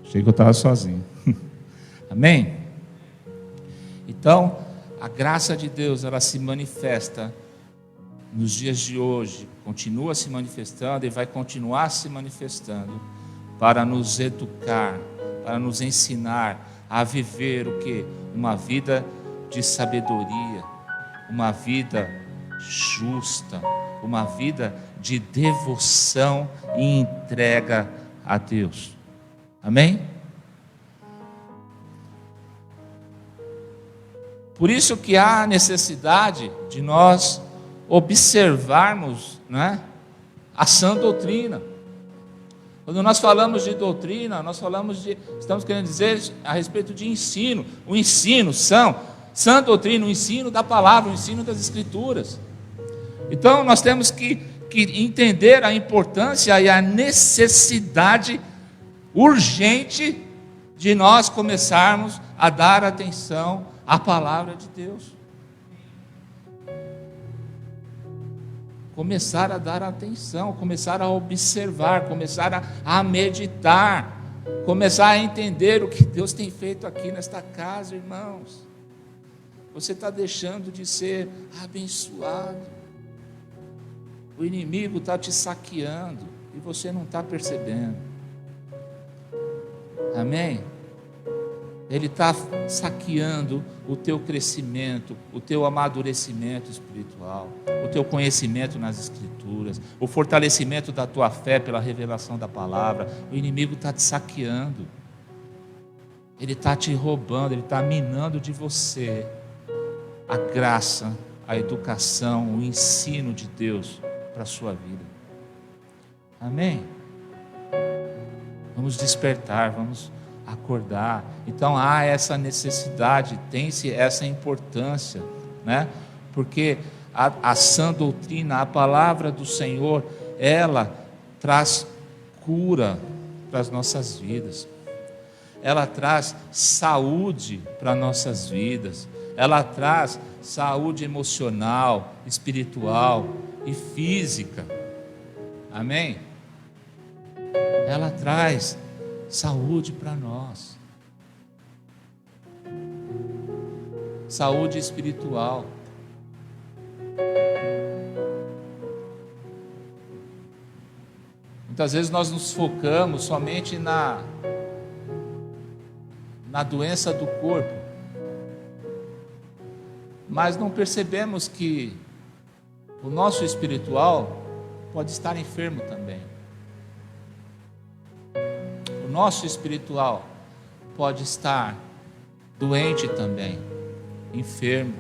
Achei que eu estava sozinho. Amém? Então, a graça de Deus, ela se manifesta nos dias de hoje, continua se manifestando e vai continuar se manifestando para nos educar, para nos ensinar a viver o quê? Uma vida de sabedoria, uma vida justa, uma vida de devoção e entrega a Deus. Amém? Por isso que há necessidade de nós observarmos, né, a sã doutrina. Quando nós falamos de doutrina, estamos querendo dizer a respeito de ensino. O ensino, sã doutrina, o ensino da palavra, o ensino das Escrituras. Então nós temos que entender a importância e a necessidade urgente de nós começarmos a dar atenção à palavra de Deus. Começar a dar atenção, começar a observar, começar a meditar, começar a entender o que Deus tem feito aqui nesta casa, irmãos. Você está deixando de ser abençoado. O inimigo está te saqueando e você não está percebendo. Amém? Ele está saqueando o teu crescimento, o teu amadurecimento espiritual, o teu conhecimento nas Escrituras, o fortalecimento da tua fé pela revelação da palavra. O inimigo está te saqueando, ele está te roubando, ele está minando de você a graça, a educação, o ensino de Deus para a sua vida. Amém? Vamos despertar, vamos acordar. Então há essa necessidade, tem-se essa importância, né? Porque a sã doutrina, a palavra do Senhor, ela traz cura para as nossas vidas, ela traz saúde para nossas vidas, ela traz saúde emocional, espiritual e física. Amém? Ela traz saúde para nós, saúde espiritual. Muitas vezes nós nos focamos somente na doença do corpo, mas não percebemos que o nosso espiritual pode estar enfermo também. O nosso espiritual pode estar doente também, enfermo.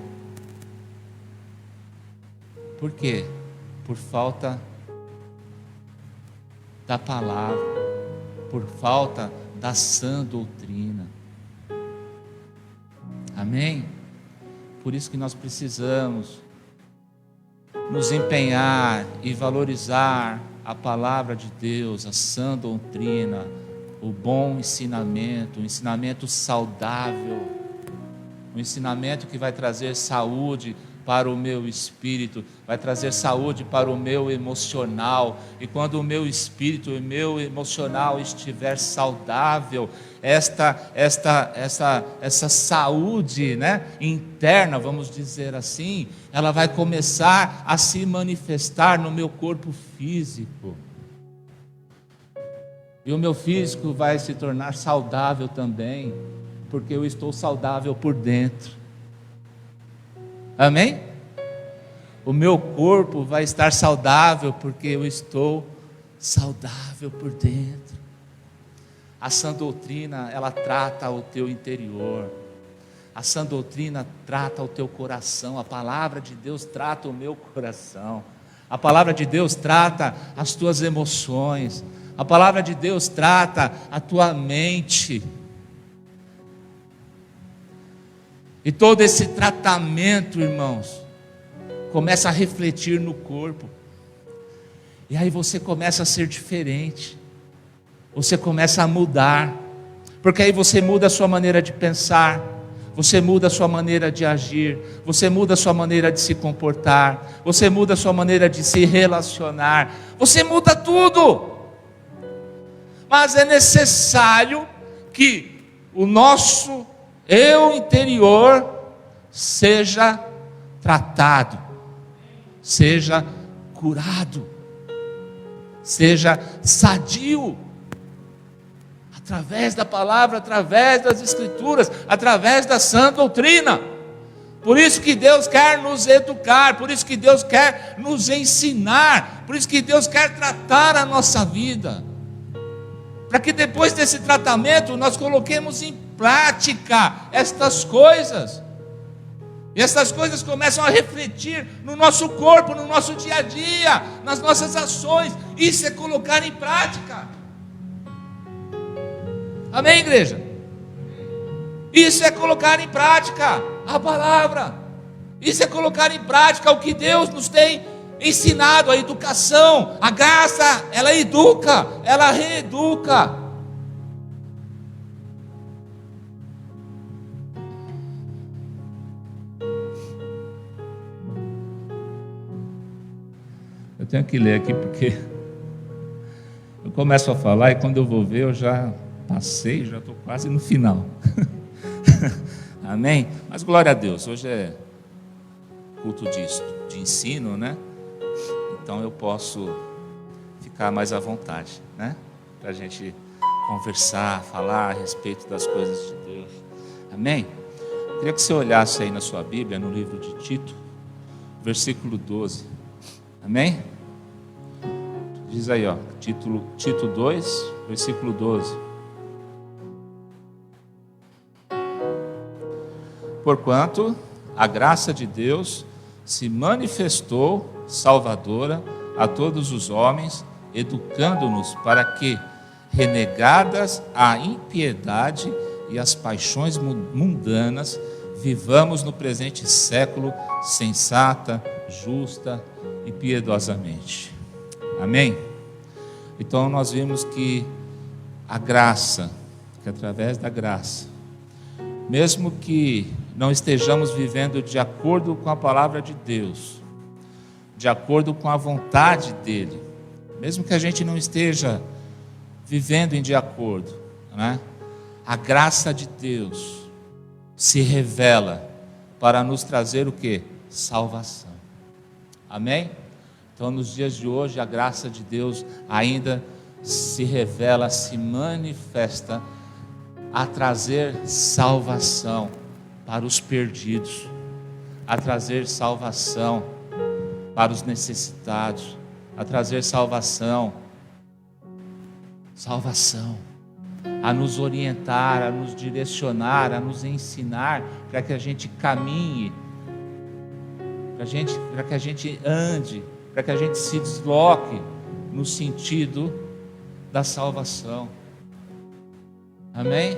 Por quê? Por falta da palavra, por falta da sã doutrina. Amém? Por isso que nós precisamos nos empenhar e valorizar a palavra de Deus, a sã doutrina, o bom ensinamento, o ensinamento saudável, o ensinamento que vai trazer saúde para o meu espírito, vai trazer saúde para o meu emocional. E quando o meu espírito e o meu emocional estiver saudável, essa saúde, né, interna, vamos dizer assim, ela vai começar a se manifestar no meu corpo físico. E o meu físico vai se tornar saudável também, porque eu estou saudável por dentro. Amém? O meu corpo vai estar saudável, porque eu estou saudável por dentro. A sã doutrina, ela trata o teu interior. A sã doutrina trata o teu coração. A palavra de Deus trata o meu coração. A palavra de Deus trata as tuas emoções. A palavra de Deus trata a tua mente. E todo esse tratamento, irmãos, começa a refletir no corpo. E aí você começa a ser diferente. Você começa a mudar. Porque aí você muda a sua maneira de pensar. Você muda a sua maneira de agir. Você muda a sua maneira de se comportar. Você muda a sua maneira de se relacionar. Você muda tudo. Mas é necessário que o nosso eu interior seja tratado, seja curado, seja sadio, através da palavra, através das escrituras, através da sã doutrina. Por isso que Deus quer nos educar, por isso que Deus quer nos ensinar, por isso que Deus quer tratar a nossa vida, para que depois desse tratamento nós coloquemos em prática estas coisas. E essas coisas começam a refletir no nosso corpo, no nosso dia a dia, nas nossas ações. Isso é colocar em prática. Amém, igreja? Isso é colocar em prática a palavra. Isso é colocar em prática o que Deus nos tem ensinado, a educação. A graça, ela educa, ela reeduca. Eu tenho que ler aqui porque eu começo a falar e quando eu vou ver eu já passei, já estou quase no final. Amém? Mas glória a Deus, hoje é culto de ensino, né? Então eu posso ficar mais à vontade, né? Para a gente conversar, falar a respeito das coisas de Deus. Amém? Eu queria que você olhasse aí na sua Bíblia, no livro de Tito, versículo 12. Amém? Diz aí, ó, Tito 2, versículo 12. Porquanto a graça de Deus se manifestou salvadora a todos os homens, educando-nos para que, renegadas a impiedade e as paixões mundanas, vivamos no presente século sensata, justa e piedosamente. Amém? Então nós vimos que a graça, que através da graça, mesmo que não estejamos vivendo de acordo com a palavra de Deus, de acordo com a vontade dEle, mesmo que a gente não esteja vivendo em de acordo, né? A graça de Deus se revela para nos trazer o quê? Salvação. Amém? Então nos dias de hoje a graça de Deus ainda se revela, se manifesta a trazer salvação para os perdidos, a trazer salvação para os necessitados, a trazer salvação, a nos orientar, a nos direcionar, a nos ensinar, para que a gente caminhe, para que a gente ande, para que a gente se desloque no sentido da salvação. Amém?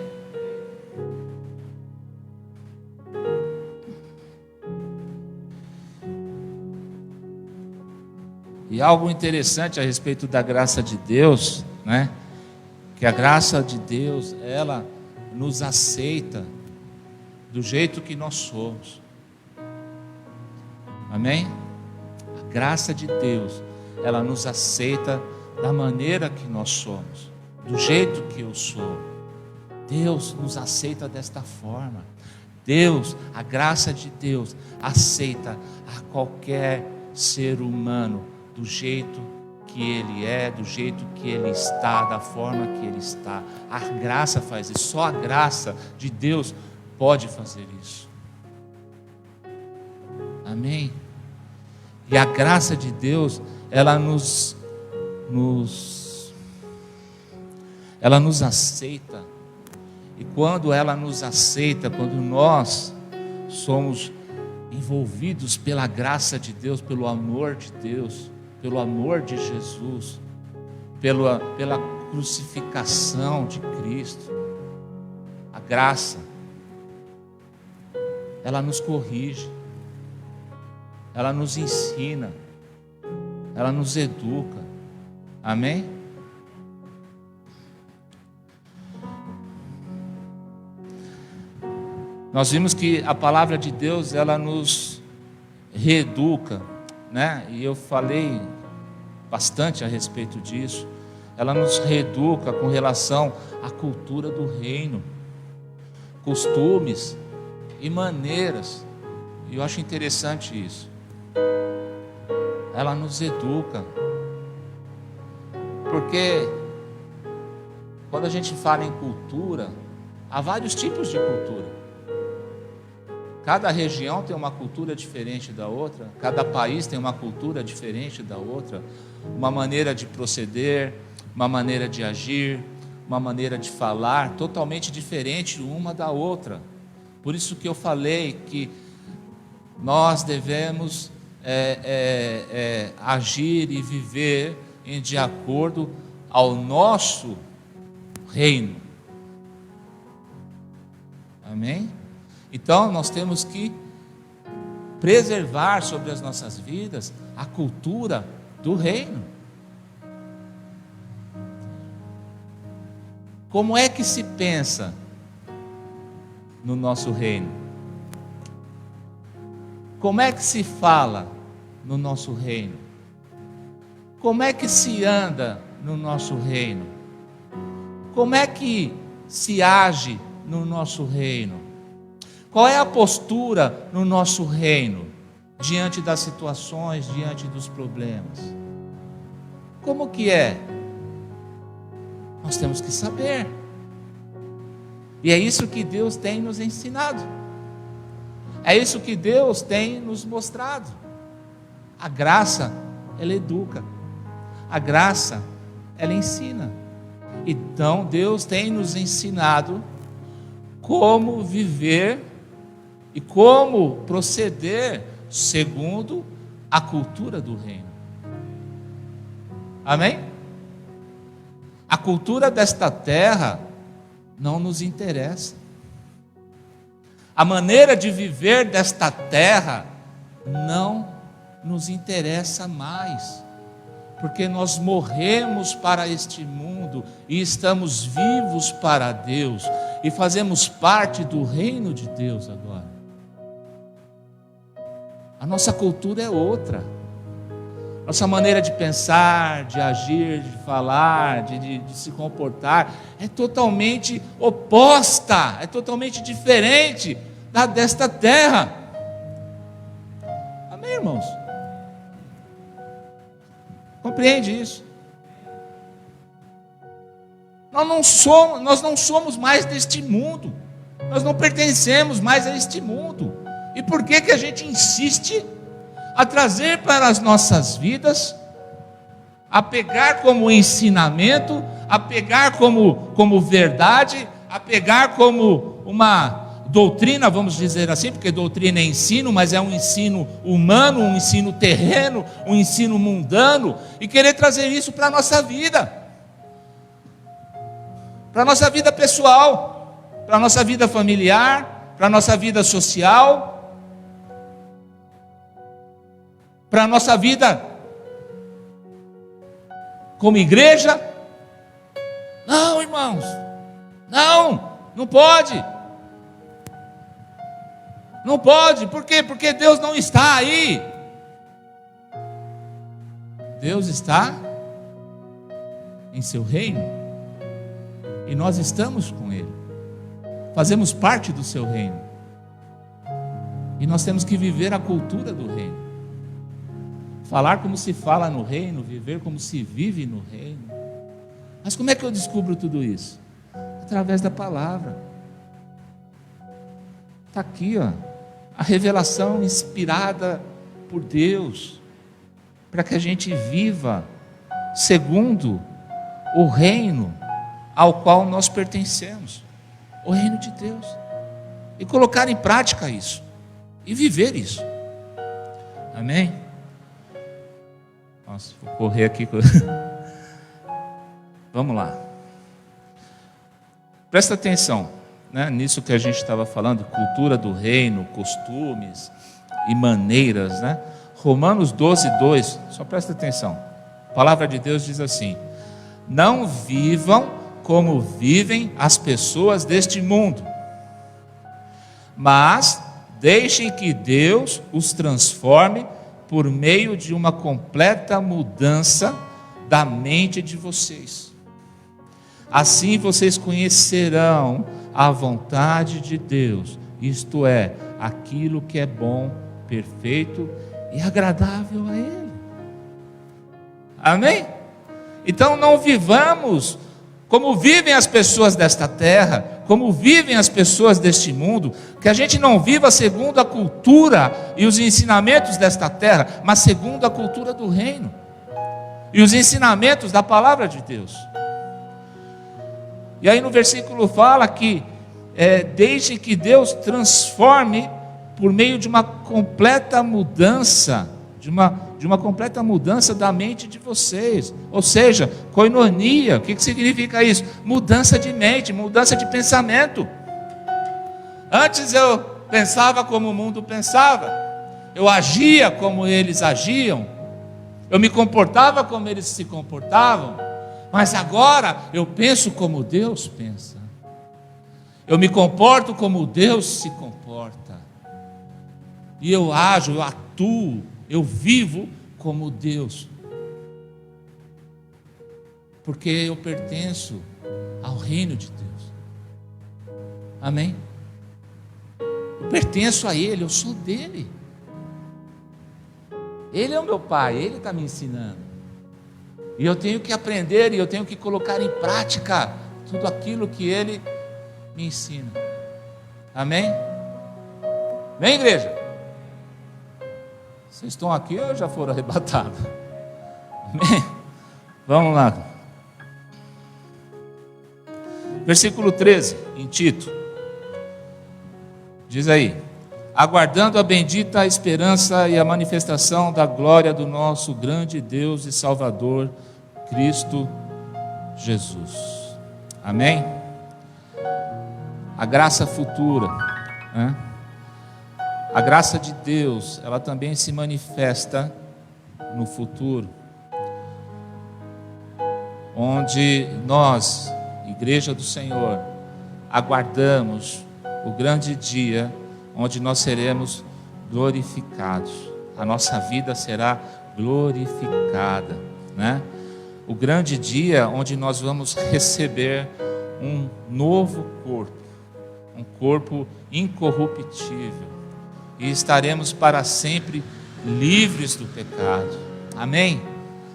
E algo interessante a respeito da graça de Deus, né? Que a graça de Deus, ela nos aceita do jeito que nós somos. Amém? A graça de Deus, ela nos aceita da maneira que nós somos, do jeito que eu sou. Deus nos aceita desta forma. Deus, a graça de Deus, aceita a qualquer ser humano do jeito que ele é, do jeito que ele está, da forma que ele está. A graça faz isso, só a graça de Deus pode fazer isso. Amém? E a graça de Deus, ela nos aceita. E quando ela nos aceita, quando nós somos envolvidos pela graça de Deus, pelo amor de Deus, pelo amor de Jesus, pela crucificação de Cristo, a graça, ela nos corrige, ela nos ensina, ela nos educa. Amém? Nós vimos que a palavra de Deus, ela nos reeduca, né? E eu falei bastante a respeito disso. Ela nos reeduca com relação à cultura do reino, costumes e maneiras. E eu acho interessante isso. Ela nos educa. Porque quando a gente fala em cultura, há vários tipos de cultura. Cada região tem uma cultura diferente da outra, cada país tem uma cultura diferente da outra, uma maneira de proceder, uma maneira de agir, uma maneira de falar, totalmente diferente uma da outra. Por isso que eu falei que nós devemos agir e viver de acordo ao nosso reino. Amém? Então nós temos que preservar sobre as nossas vidas a cultura do reino. Como é que se pensa no nosso reino? Como é que se fala no nosso reino? Como é que se anda no nosso reino? Como é que se age no nosso reino? Qual é a postura no nosso reino, diante das situações, diante dos problemas? Como que é? Nós temos que saber. E é isso que Deus tem nos ensinado. É isso que Deus tem nos mostrado. A graça, ela educa. A graça, ela ensina. Então, Deus tem nos ensinado como viver e como proceder segundo a cultura do reino. Amém? A cultura desta terra não nos interessa. A maneira de viver desta terra não nos interessa mais, porque nós morremos para este mundo e estamos vivos para Deus e fazemos parte do reino de Deus agora. A nossa cultura é outra. Nossa maneira de pensar, de agir, de falar, de se comportar é totalmente oposta, é totalmente diferente da desta terra. Amém, irmãos? Compreende isso? Nós não somos mais deste mundo. Nós não pertencemos mais a este mundo. E por que a gente insiste a trazer para as nossas vidas, a pegar como ensinamento, a pegar como verdade, a pegar como uma doutrina, vamos dizer assim, porque doutrina é ensino, mas é um ensino humano, um ensino terreno, um ensino mundano, e querer trazer isso para a nossa vida, para a nossa vida pessoal, para a nossa vida familiar, para a nossa vida social, para a nossa vida como igreja. Não, irmãos, não pode. Não pode, por quê? Porque Deus não está aí. Deus está em seu reino e nós estamos com Ele, fazemos parte do seu reino e nós temos que viver a cultura do reino. Falar como se fala no reino, viver como se vive no reino. Mas como é que eu descubro tudo isso? Através da palavra. Está aqui, ó, a revelação inspirada por Deus, para que a gente viva segundo o reino ao qual nós pertencemos, o reino de Deus, e colocar em prática isso, e viver isso. Amém? Nossa, vou correr aqui. Vamos lá. Presta atenção. né, nisso que a gente estava falando, cultura do reino, costumes e maneiras, né? Romanos 12:2, só presta atenção. A palavra de Deus diz assim: não vivam como vivem as pessoas deste mundo, mas deixem que Deus os transforme por meio de uma completa mudança da mente de vocês. Assim vocês conhecerão a vontade de Deus, isto é, aquilo que é bom, perfeito e agradável a Ele. Amém? Então não vivamos como vivem as pessoas desta terra, como vivem as pessoas deste mundo, que a gente não viva segundo a cultura e os ensinamentos desta terra, mas segundo a cultura do reino e os ensinamentos da palavra de Deus. E aí no versículo fala que deixe que Deus transforme por meio de uma completa mudança, de uma completa mudança da mente de vocês, ou seja, koinonia. O que significa isso? Mudança de mente, mudança de pensamento. Antes eu pensava como o mundo pensava, eu agia como eles agiam, eu me comportava como eles se comportavam, mas agora eu penso como Deus pensa, eu me comporto como Deus se comporta, e eu ajo, eu atuo, eu vivo como Deus, porque eu pertenço ao reino de Deus. Amém? Eu pertenço a Ele, eu sou dele. Ele é o meu Pai, Ele está me ensinando. E eu tenho que aprender, e eu tenho que colocar em prática tudo aquilo que Ele me ensina. Amém? Vem, igreja. Vocês estão aqui ou já foram arrebatados? Amém? Vamos lá. Versículo 13, em Tito. Diz aí: aguardando a bendita esperança e a manifestação da glória do nosso grande Deus e Salvador, Cristo Jesus. Amém? A graça futura, né? A graça de Deus, ela também se manifesta no futuro, onde nós, Igreja do Senhor, aguardamos o grande dia onde nós seremos glorificados. A nossa vida será glorificada, né? O grande dia onde nós vamos receber um novo corpo, um corpo incorruptível, e estaremos para sempre livres do pecado. Amém?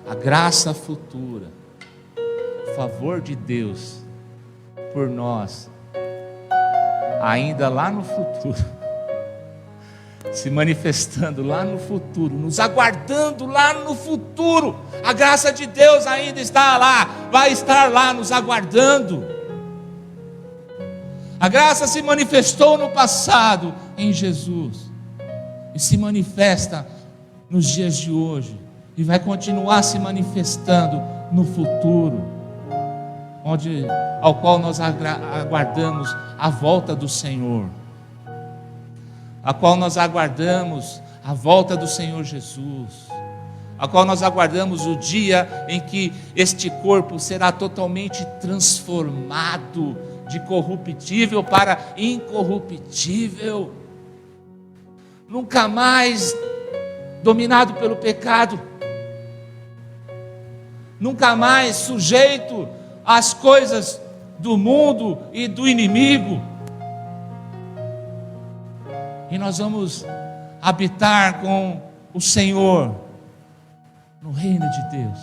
A graça futura, o favor de Deus por nós, ainda lá no futuro, se manifestando lá no futuro, nos aguardando lá no futuro. A graça de Deus ainda está lá, vai estar lá nos aguardando. A graça se manifestou no passado em Jesus e se manifesta nos dias de hoje e vai continuar se manifestando no futuro, ao qual nós aguardamos a volta do Senhor, a qual nós aguardamos a volta do Senhor Jesus, a qual nós aguardamos o dia em que este corpo será totalmente transformado de corruptível para incorruptível, nunca mais dominado pelo pecado, nunca mais sujeito às coisas do mundo e do inimigo. E nós vamos habitar com o Senhor no reino de Deus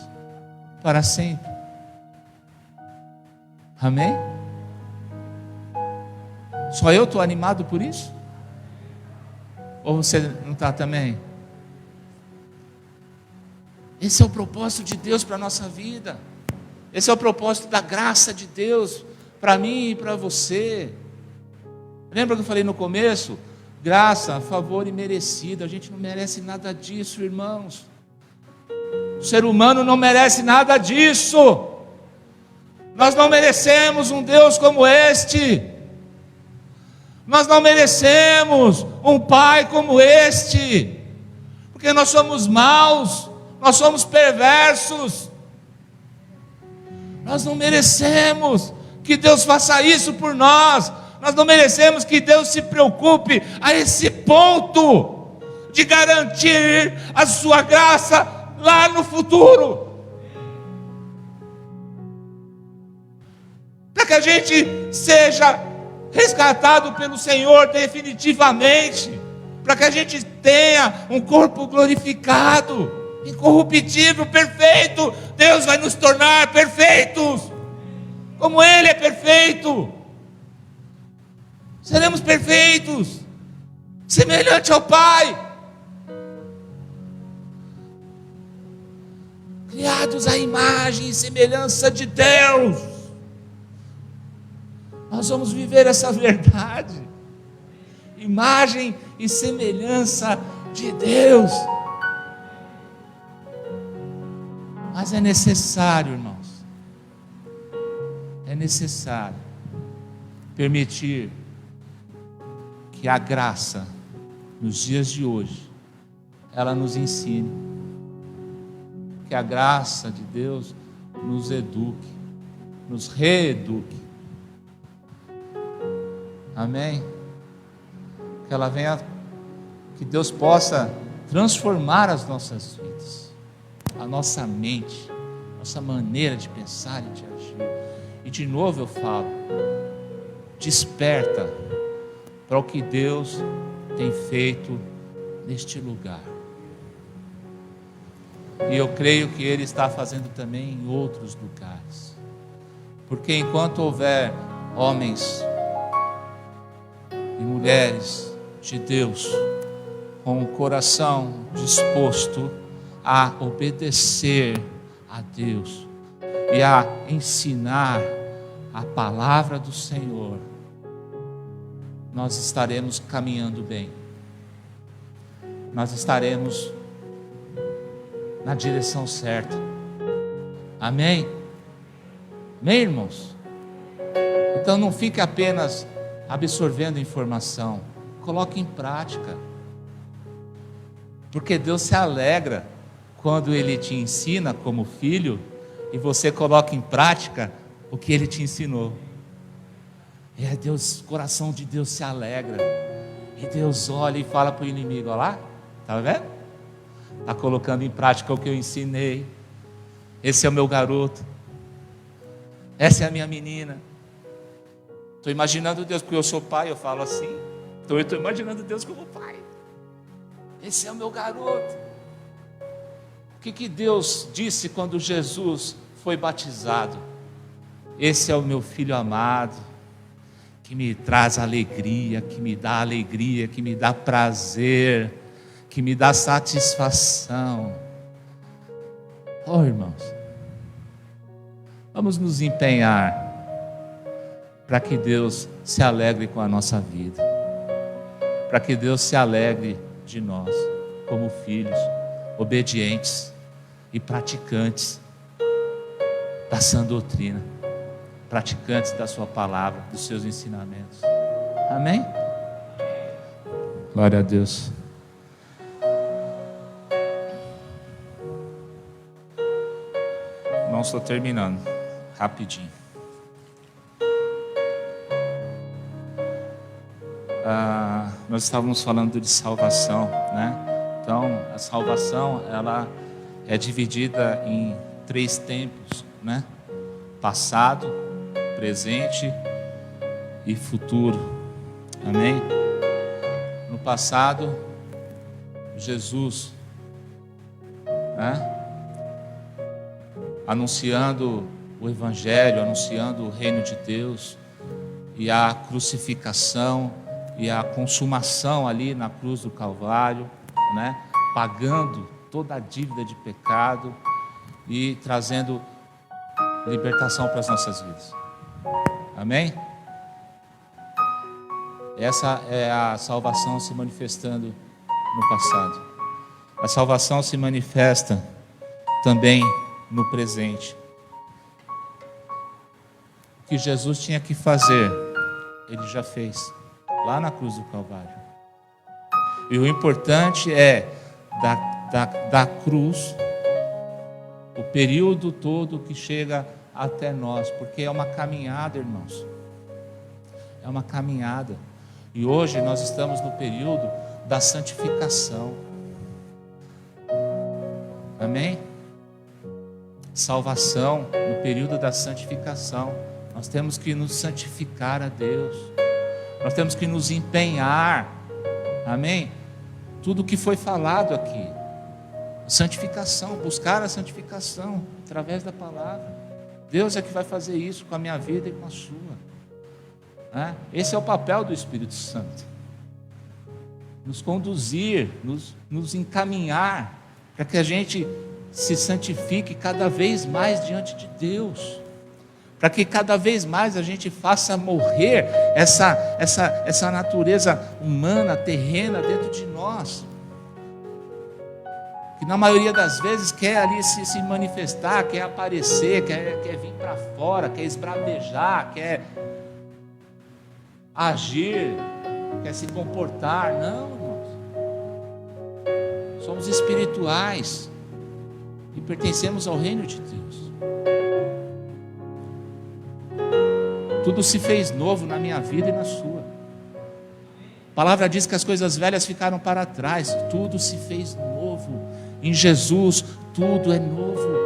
para sempre. Amém? Só eu estou animado por isso? Ou você não está também? Esse é o propósito de Deus para a nossa vida. Esse é o propósito da graça de Deus para mim e para você. Lembra que eu falei no começo? Graça, favor imerecido. A gente não merece nada disso, irmãos. O ser humano não merece nada disso. Nós não merecemos um Deus como este. Nós não merecemos um pai como este, porque nós somos maus, nós somos perversos. Nós não merecemos que Deus faça isso por nós. Nós não merecemos que Deus se preocupe a esse ponto de garantir a sua graça lá no futuro, para que a gente seja resgatado pelo Senhor definitivamente, para que a gente tenha um corpo glorificado, incorruptível, perfeito. Deus vai nos tornar perfeitos, como Ele é perfeito. Seremos perfeitos, semelhante ao Pai, criados à imagem e semelhança de Deus. Nós vamos viver essa verdade, imagem e semelhança de Deus. Mas é necessário, irmãos, é necessário permitir que a graça, nos dias de hoje, ela nos ensine, que a graça de Deus nos eduque, nos reeduque. Amém? Que ela venha, que Deus possa transformar as nossas vidas, a nossa mente, nossa maneira de pensar e de agir. E de novo eu falo, desperta para o que Deus tem feito neste lugar. E eu creio que Ele está fazendo também em outros lugares. Porque enquanto houver homens e mulheres de Deus com o coração disposto a obedecer a Deus e a ensinar a palavra do Senhor, nós estaremos caminhando bem, nós estaremos na direção certa. Amém? Amém, irmãos? Então não fique apenas absorvendo informação, coloque em prática, porque Deus se alegra quando Ele te ensina como filho e você coloca em prática o que Ele te ensinou. E é Deus, o coração de Deus se alegra, e Deus olha e fala para o inimigo: olha lá, está vendo? Está colocando em prática o que eu ensinei. Esse é o meu garoto, essa é a minha menina. Estou imaginando Deus, porque eu sou pai, eu falo assim, então eu estou imaginando Deus como pai. Esse é o meu garoto. O que Deus disse quando Jesus foi batizado? Esse é o meu filho amado, que me traz alegria, que me dá prazer, que me dá satisfação. Oh, irmãos, vamos nos empenhar para que Deus se alegre com a nossa vida, para que Deus se alegre de nós, como filhos obedientes e praticantes da sã doutrina, praticantes da sua palavra, dos seus ensinamentos. Amém? Glória a Deus. Não estou terminando, rapidinho. Nós estávamos falando de salvação, né? Então, a salvação, ela é dividida em 3 tempos, né? Passado, presente e futuro. Amém? No passado, Jesus, né? Anunciando o Evangelho, anunciando o reino de Deus, e a crucificação e a consumação ali na cruz do Calvário, né? Pagando toda a dívida de pecado e trazendo libertação para as nossas vidas. Amém? Essa é a salvação se manifestando no passado. A salvação se manifesta também no presente. O que Jesus tinha que fazer, Ele já fez. lá na cruz do Calvário. E o importante é da cruz, o período todo que chega até nós, porque é uma caminhada, irmãos. É uma caminhada. E hoje nós estamos no período da santificação. Amém? Salvação, no período da santificação. Nós temos que nos santificar a Deus. Nós temos que nos empenhar. Amém? Tudo que foi falado aqui. Santificação, buscar a santificação através da palavra. Deus é que vai fazer isso com a minha vida e com a sua. Esse é o papel do Espírito Santo. Nos conduzir, nos encaminhar, para que a gente se santifique cada vez mais diante de Deus. Para que cada vez mais a gente faça morrer essa natureza humana, terrena dentro de nós. Que na maioria das vezes quer ali se manifestar, quer aparecer, quer vir para fora, quer esbravejar, quer agir, quer se comportar. Não, irmãos. Somos espirituais e pertencemos ao reino de Deus. Tudo se fez novo na minha vida e na sua. A palavra diz que as coisas velhas ficaram para trás. Tudo se fez novo. Em Jesus, tudo é novo.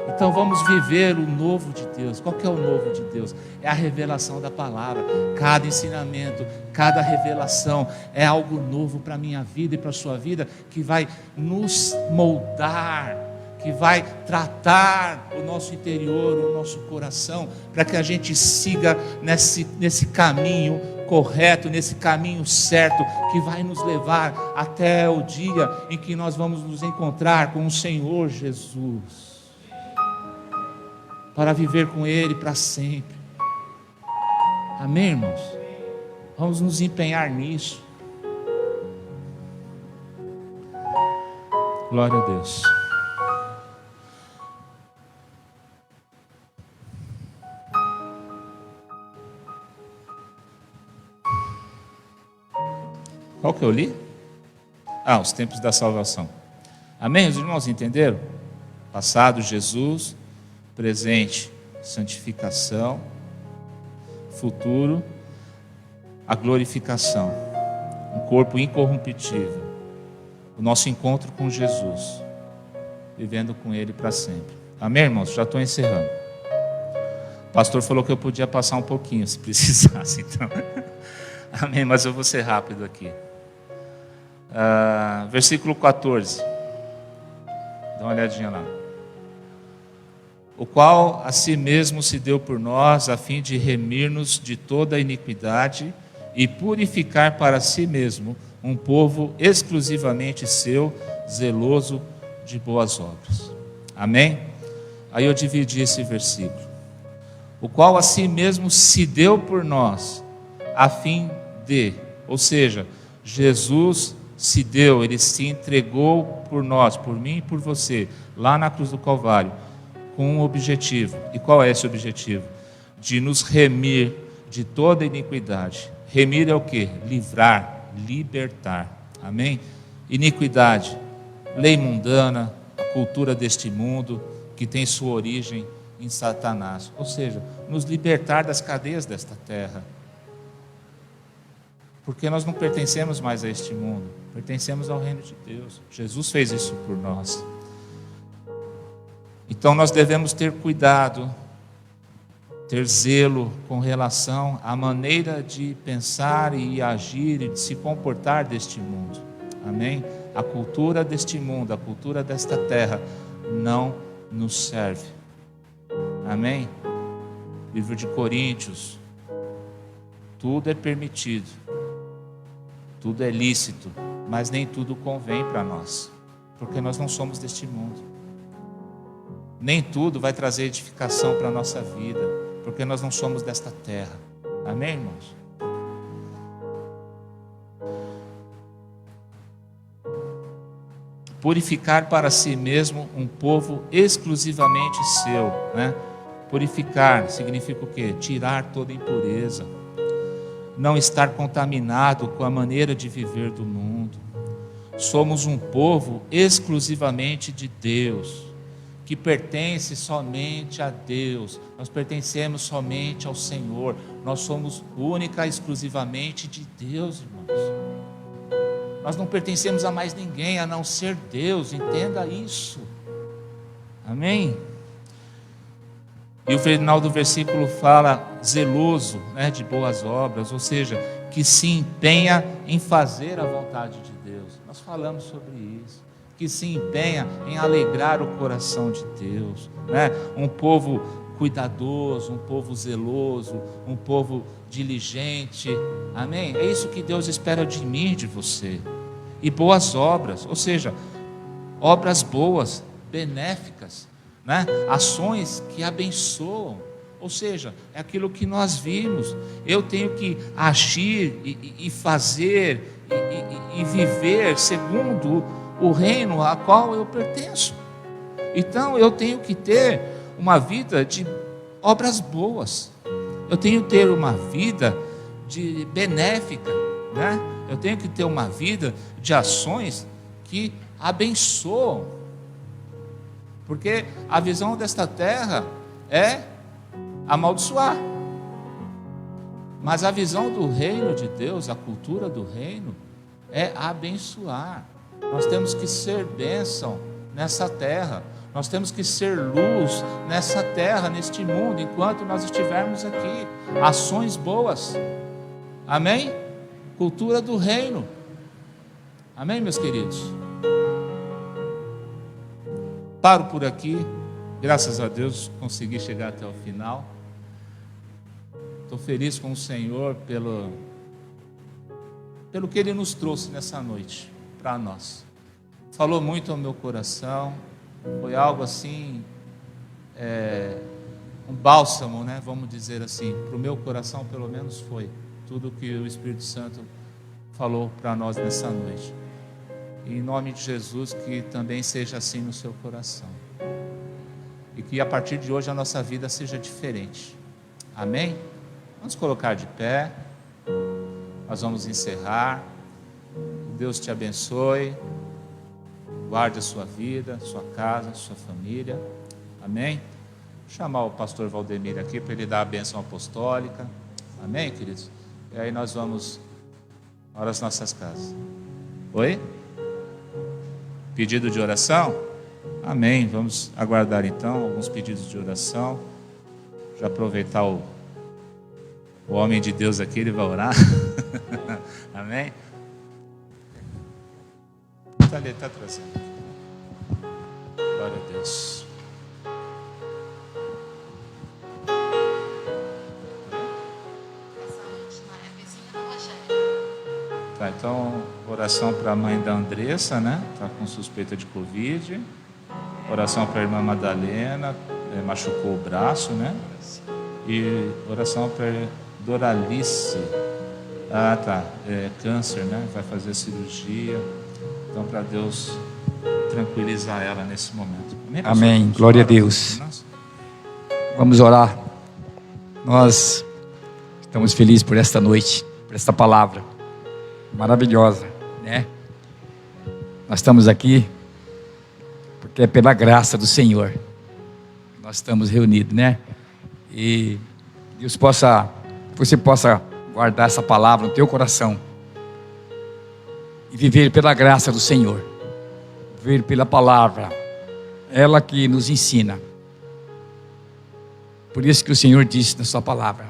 Então vamos viver o novo de Deus. Qual que é o novo de Deus? É a revelação da palavra. Cada ensinamento, cada revelação é algo novo para a minha vida e para a sua vida, que vai nos moldar, que vai tratar o nosso interior, o nosso coração, para que a gente siga nesse caminho correto, nesse caminho certo, que vai nos levar até o dia em que nós vamos nos encontrar com o Senhor Jesus, para viver com Ele para sempre. Amém, irmãos? Vamos nos empenhar nisso. Glória a Deus. Qual que eu li? Os tempos da salvação. Amém? Os irmãos entenderam? Passado, Jesus. Presente, santificação. Futuro, a glorificação. Um corpo incorruptível. O nosso encontro com Jesus. Vivendo com Ele para sempre. Amém, irmãos? Já estou encerrando. O pastor falou que eu podia passar um pouquinho, se precisasse, então. Amém, mas eu vou ser rápido aqui. Versículo 14. Dá uma olhadinha lá. O qual a si mesmo se deu por nós, a fim de remir-nos de toda a iniquidade e purificar para si mesmo um povo exclusivamente seu, zeloso de boas obras. Amém? Aí eu dividi esse versículo. O qual a si mesmo se deu por nós, a fim de, ou seja, Jesus se deu, Ele se entregou por nós, por mim e por você, lá na cruz do Calvário, com um objetivo. E qual é esse objetivo? De nos remir de toda iniquidade. Remir é o quê? Livrar, libertar. Amém? Iniquidade, lei mundana, a cultura deste mundo, que tem sua origem em Satanás. Ou seja, nos libertar das cadeias desta terra. Porque nós não pertencemos mais a este mundo, pertencemos ao reino de Deus. Jesus fez isso por nós. Então nós devemos ter cuidado, ter zelo com relação à maneira de pensar e agir e de se comportar deste mundo. Amém? A cultura deste mundo, a cultura desta terra não nos serve. Amém? Livro de Coríntios. Tudo é permitido, tudo é lícito, mas nem tudo convém para nós, porque nós não somos deste mundo. Nem tudo vai trazer edificação para a nossa vida, porque nós não somos desta terra. Amém, irmãos? Purificar para si mesmo um povo exclusivamente seu, né? Purificar significa o quê? Tirar toda impureza. não estar contaminado com a maneira de viver do mundo. Somos um povo exclusivamente de Deus, que pertence somente a Deus. Nós pertencemos somente ao Senhor. Nós somos única e exclusivamente de Deus, irmãos. Nós não pertencemos a mais ninguém a não ser Deus. Entenda isso. Amém? E o final do versículo fala zeloso, né, de boas obras, ou seja, que se empenha em fazer a vontade de Deus. Nós falamos sobre isso. Que se empenha em alegrar o coração de Deus, né? Um povo cuidadoso, um povo zeloso, um povo diligente. Amém? É isso que Deus espera de mim, de você. E boas obras, ou seja, obras boas, benéficas, né? Ações que abençoam, ou seja, é aquilo que nós vimos. Eu tenho que agir e fazer e viver segundo o reino a qual eu pertenço. Então eu tenho que ter uma vida de obras boas, eu tenho que ter uma vida de benéfica, né? Eu tenho que ter uma vida de ações que abençoam, porque a visão desta terra é amaldiçoar, mas a visão do reino de Deus, a cultura do reino, é abençoar. Nós temos que ser bênção nessa terra, nós temos que ser luz nessa terra, neste mundo, enquanto nós estivermos aqui. Ações boas, amém? Cultura do reino, amém, meus queridos? Paro por aqui, graças a Deus consegui chegar até o final. Estou feliz com o Senhor pelo que Ele nos trouxe nessa noite para nós. Falou muito ao meu coração, foi algo assim, um bálsamo, né? Vamos dizer assim, para o meu coração pelo menos foi tudo que o Espírito Santo falou para nós nessa noite. E em nome de Jesus, que também seja assim no seu coração, e que a partir de hoje a nossa vida seja diferente, amém? Vamos colocar de pé, nós vamos encerrar. Deus te abençoe, guarde a sua vida, sua casa, sua família, amém? Vou chamar o pastor Valdemir aqui para ele dar a bênção apostólica, amém, queridos? E aí nós vamos para as nossas casas. Oi? Pedido de oração? Amém, vamos aguardar então alguns pedidos de oração. Já aproveitar o homem de Deus aqui, ele vai orar. Amém? Está trazendo. Glória a Deus. Tá, então, oração para a mãe da Andressa, né? Está com suspeita de Covid. Oração para a irmã Madalena, machucou o braço, né? E oração para a Doralice. Ah, tá. Câncer, né? Vai fazer cirurgia. Então, para Deus tranquilizar ela nesse momento. Amém, amém. Glória a Deus. Vamos orar. Nós estamos felizes por esta noite, por esta palavra maravilhosa, né? Nós estamos aqui porque é pela graça do Senhor nós estamos reunidos, né? E Deus você possa guardar essa palavra no teu coração e viver pela graça do Senhor, viver pela palavra, ela que nos ensina. Por isso que o Senhor disse na sua palavra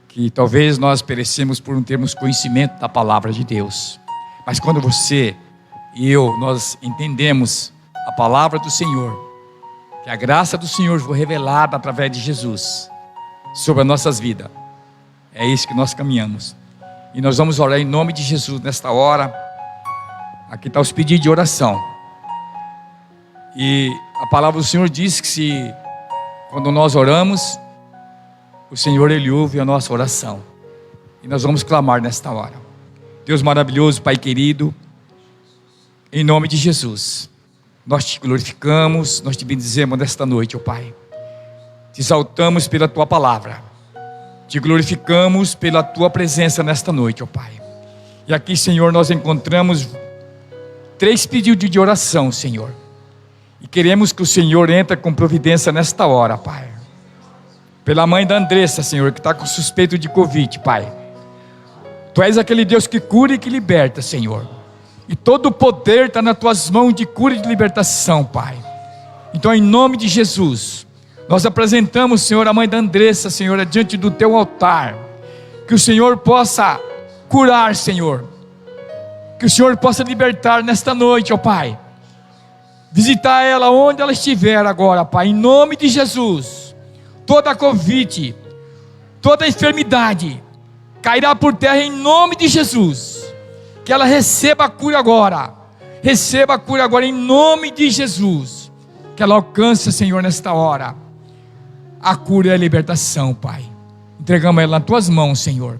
que talvez nós perecemos por não termos conhecimento da palavra de Deus, mas quando você e eu, nós entendemos a palavra do Senhor, que a graça do Senhor foi revelada através de Jesus sobre as nossas vidas, é isso que nós caminhamos. E nós vamos orar em nome de Jesus nesta hora. Aqui está os pedidos de oração. E a palavra do Senhor diz que quando nós oramos, o Senhor, Ele ouve a nossa oração. E nós vamos clamar nesta hora. Deus maravilhoso, Pai querido, em nome de Jesus, nós te glorificamos, nós te bendizemos nesta noite, ó Pai. Te exaltamos pela Tua palavra. Te glorificamos pela Tua presença nesta noite, ó Pai. E aqui, Senhor, nós encontramos 3 pedidos de oração, Senhor. E queremos que o Senhor entre com providência nesta hora, Pai. Pela mãe da Andressa, Senhor, que está com suspeito de Covid, Pai. Tu és aquele Deus que cura e que liberta, Senhor. E todo o poder está nas Tuas mãos de cura e de libertação, Pai. Então, em nome de Jesus, nós apresentamos, Senhor, a mãe da Andressa, Senhor, diante do Teu altar. Que o Senhor possa curar, Senhor. Que o Senhor possa libertar nesta noite, ó Pai. Visitar ela onde ela estiver agora, Pai, em nome de Jesus. Toda a Covid, toda a enfermidade cairá por terra em nome de Jesus. Que ela receba a cura agora. Receba a cura agora em nome de Jesus. Que ela alcance, Senhor, nesta hora a cura e a libertação, Pai. Entregamos ela nas Tuas mãos, Senhor.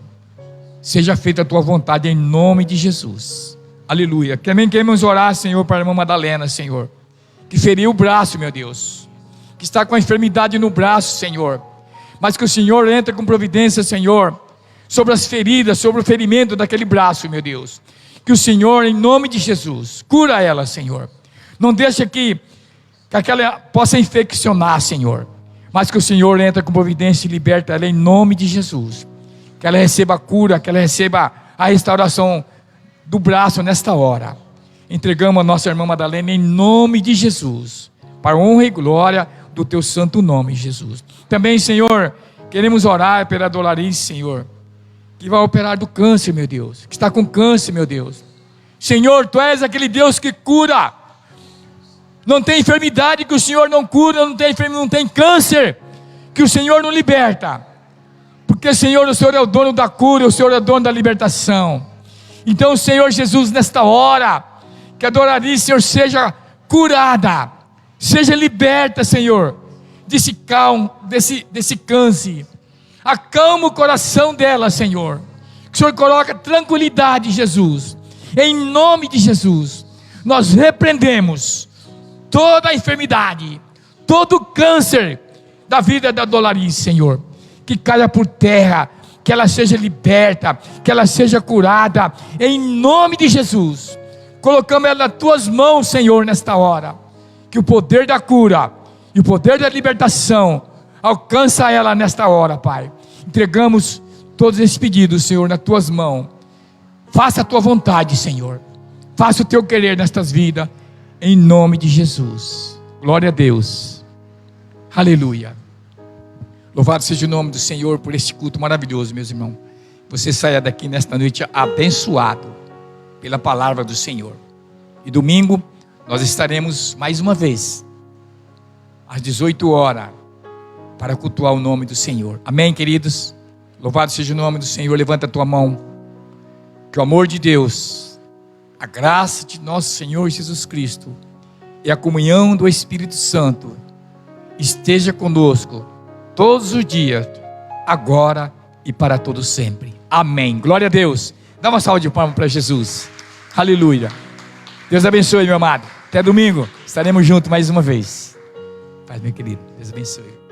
Seja feita a Tua vontade em nome de Jesus. Aleluia. Também queremos orar, Senhor, para a irmã Madalena, Senhor, que feriu o braço, meu Deus, que está com a enfermidade no braço, Senhor, mas que o Senhor entre com providência, Senhor, sobre as feridas, sobre o ferimento daquele braço, meu Deus. Que o Senhor, em nome de Jesus, cura ela, Senhor. Não deixe que aquela possa infeccionar, Senhor, mas que o Senhor entre com providência e liberta ela em nome de Jesus. Que ela receba a cura, que ela receba a restauração do braço nesta hora. Entregamos a nossa irmã Madalena em nome de Jesus, para a honra e glória do Teu santo nome, Jesus. Também, Senhor, queremos orar pela Dolarice, Senhor, que vai operar do câncer, meu Deus, que está com câncer, meu Deus. Senhor, Tu és aquele Deus que cura. Não tem enfermidade que o Senhor não cura, não tem câncer que o Senhor não liberta. Porque, Senhor, o Senhor é o dono da cura, o Senhor é o dono da libertação. Então, Senhor Jesus, nesta hora, que a Doralice, Senhor, seja curada, seja liberta, Senhor, desse câncer. Acalma o coração dela, Senhor. Que o Senhor coloque tranquilidade, Jesus. Em nome de Jesus, nós repreendemos toda a enfermidade, todo o câncer da vida da Dolarice, Senhor. Que caia por terra, que ela seja liberta, que ela seja curada, em nome de Jesus. Colocamos ela nas Tuas mãos, Senhor, nesta hora. Que o poder da cura e o poder da libertação alcança ela nesta hora, Pai. Entregamos todos esses pedidos, Senhor, nas Tuas mãos. Faça a Tua vontade, Senhor. Faça o Teu querer nestas vidas, em nome de Jesus. Glória a Deus. Aleluia. Louvado seja o nome do Senhor por este culto maravilhoso, meus irmãos. Você saia daqui nesta noite abençoado pela palavra do Senhor. E domingo nós estaremos mais uma vez às 18 horas para cultuar o nome do Senhor. Amém, queridos? Louvado seja o nome do Senhor. Levanta a tua mão. Que o amor de Deus, a graça de nosso Senhor Jesus Cristo e a comunhão do Espírito Santo esteja conosco todos os dias, agora e para todos sempre. Amém. Glória a Deus. Dá uma salva de palmas para Jesus. Aleluia. Deus abençoe, meu amado. Até domingo. Estaremos juntos mais uma vez. Pai, meu querido. Deus abençoe.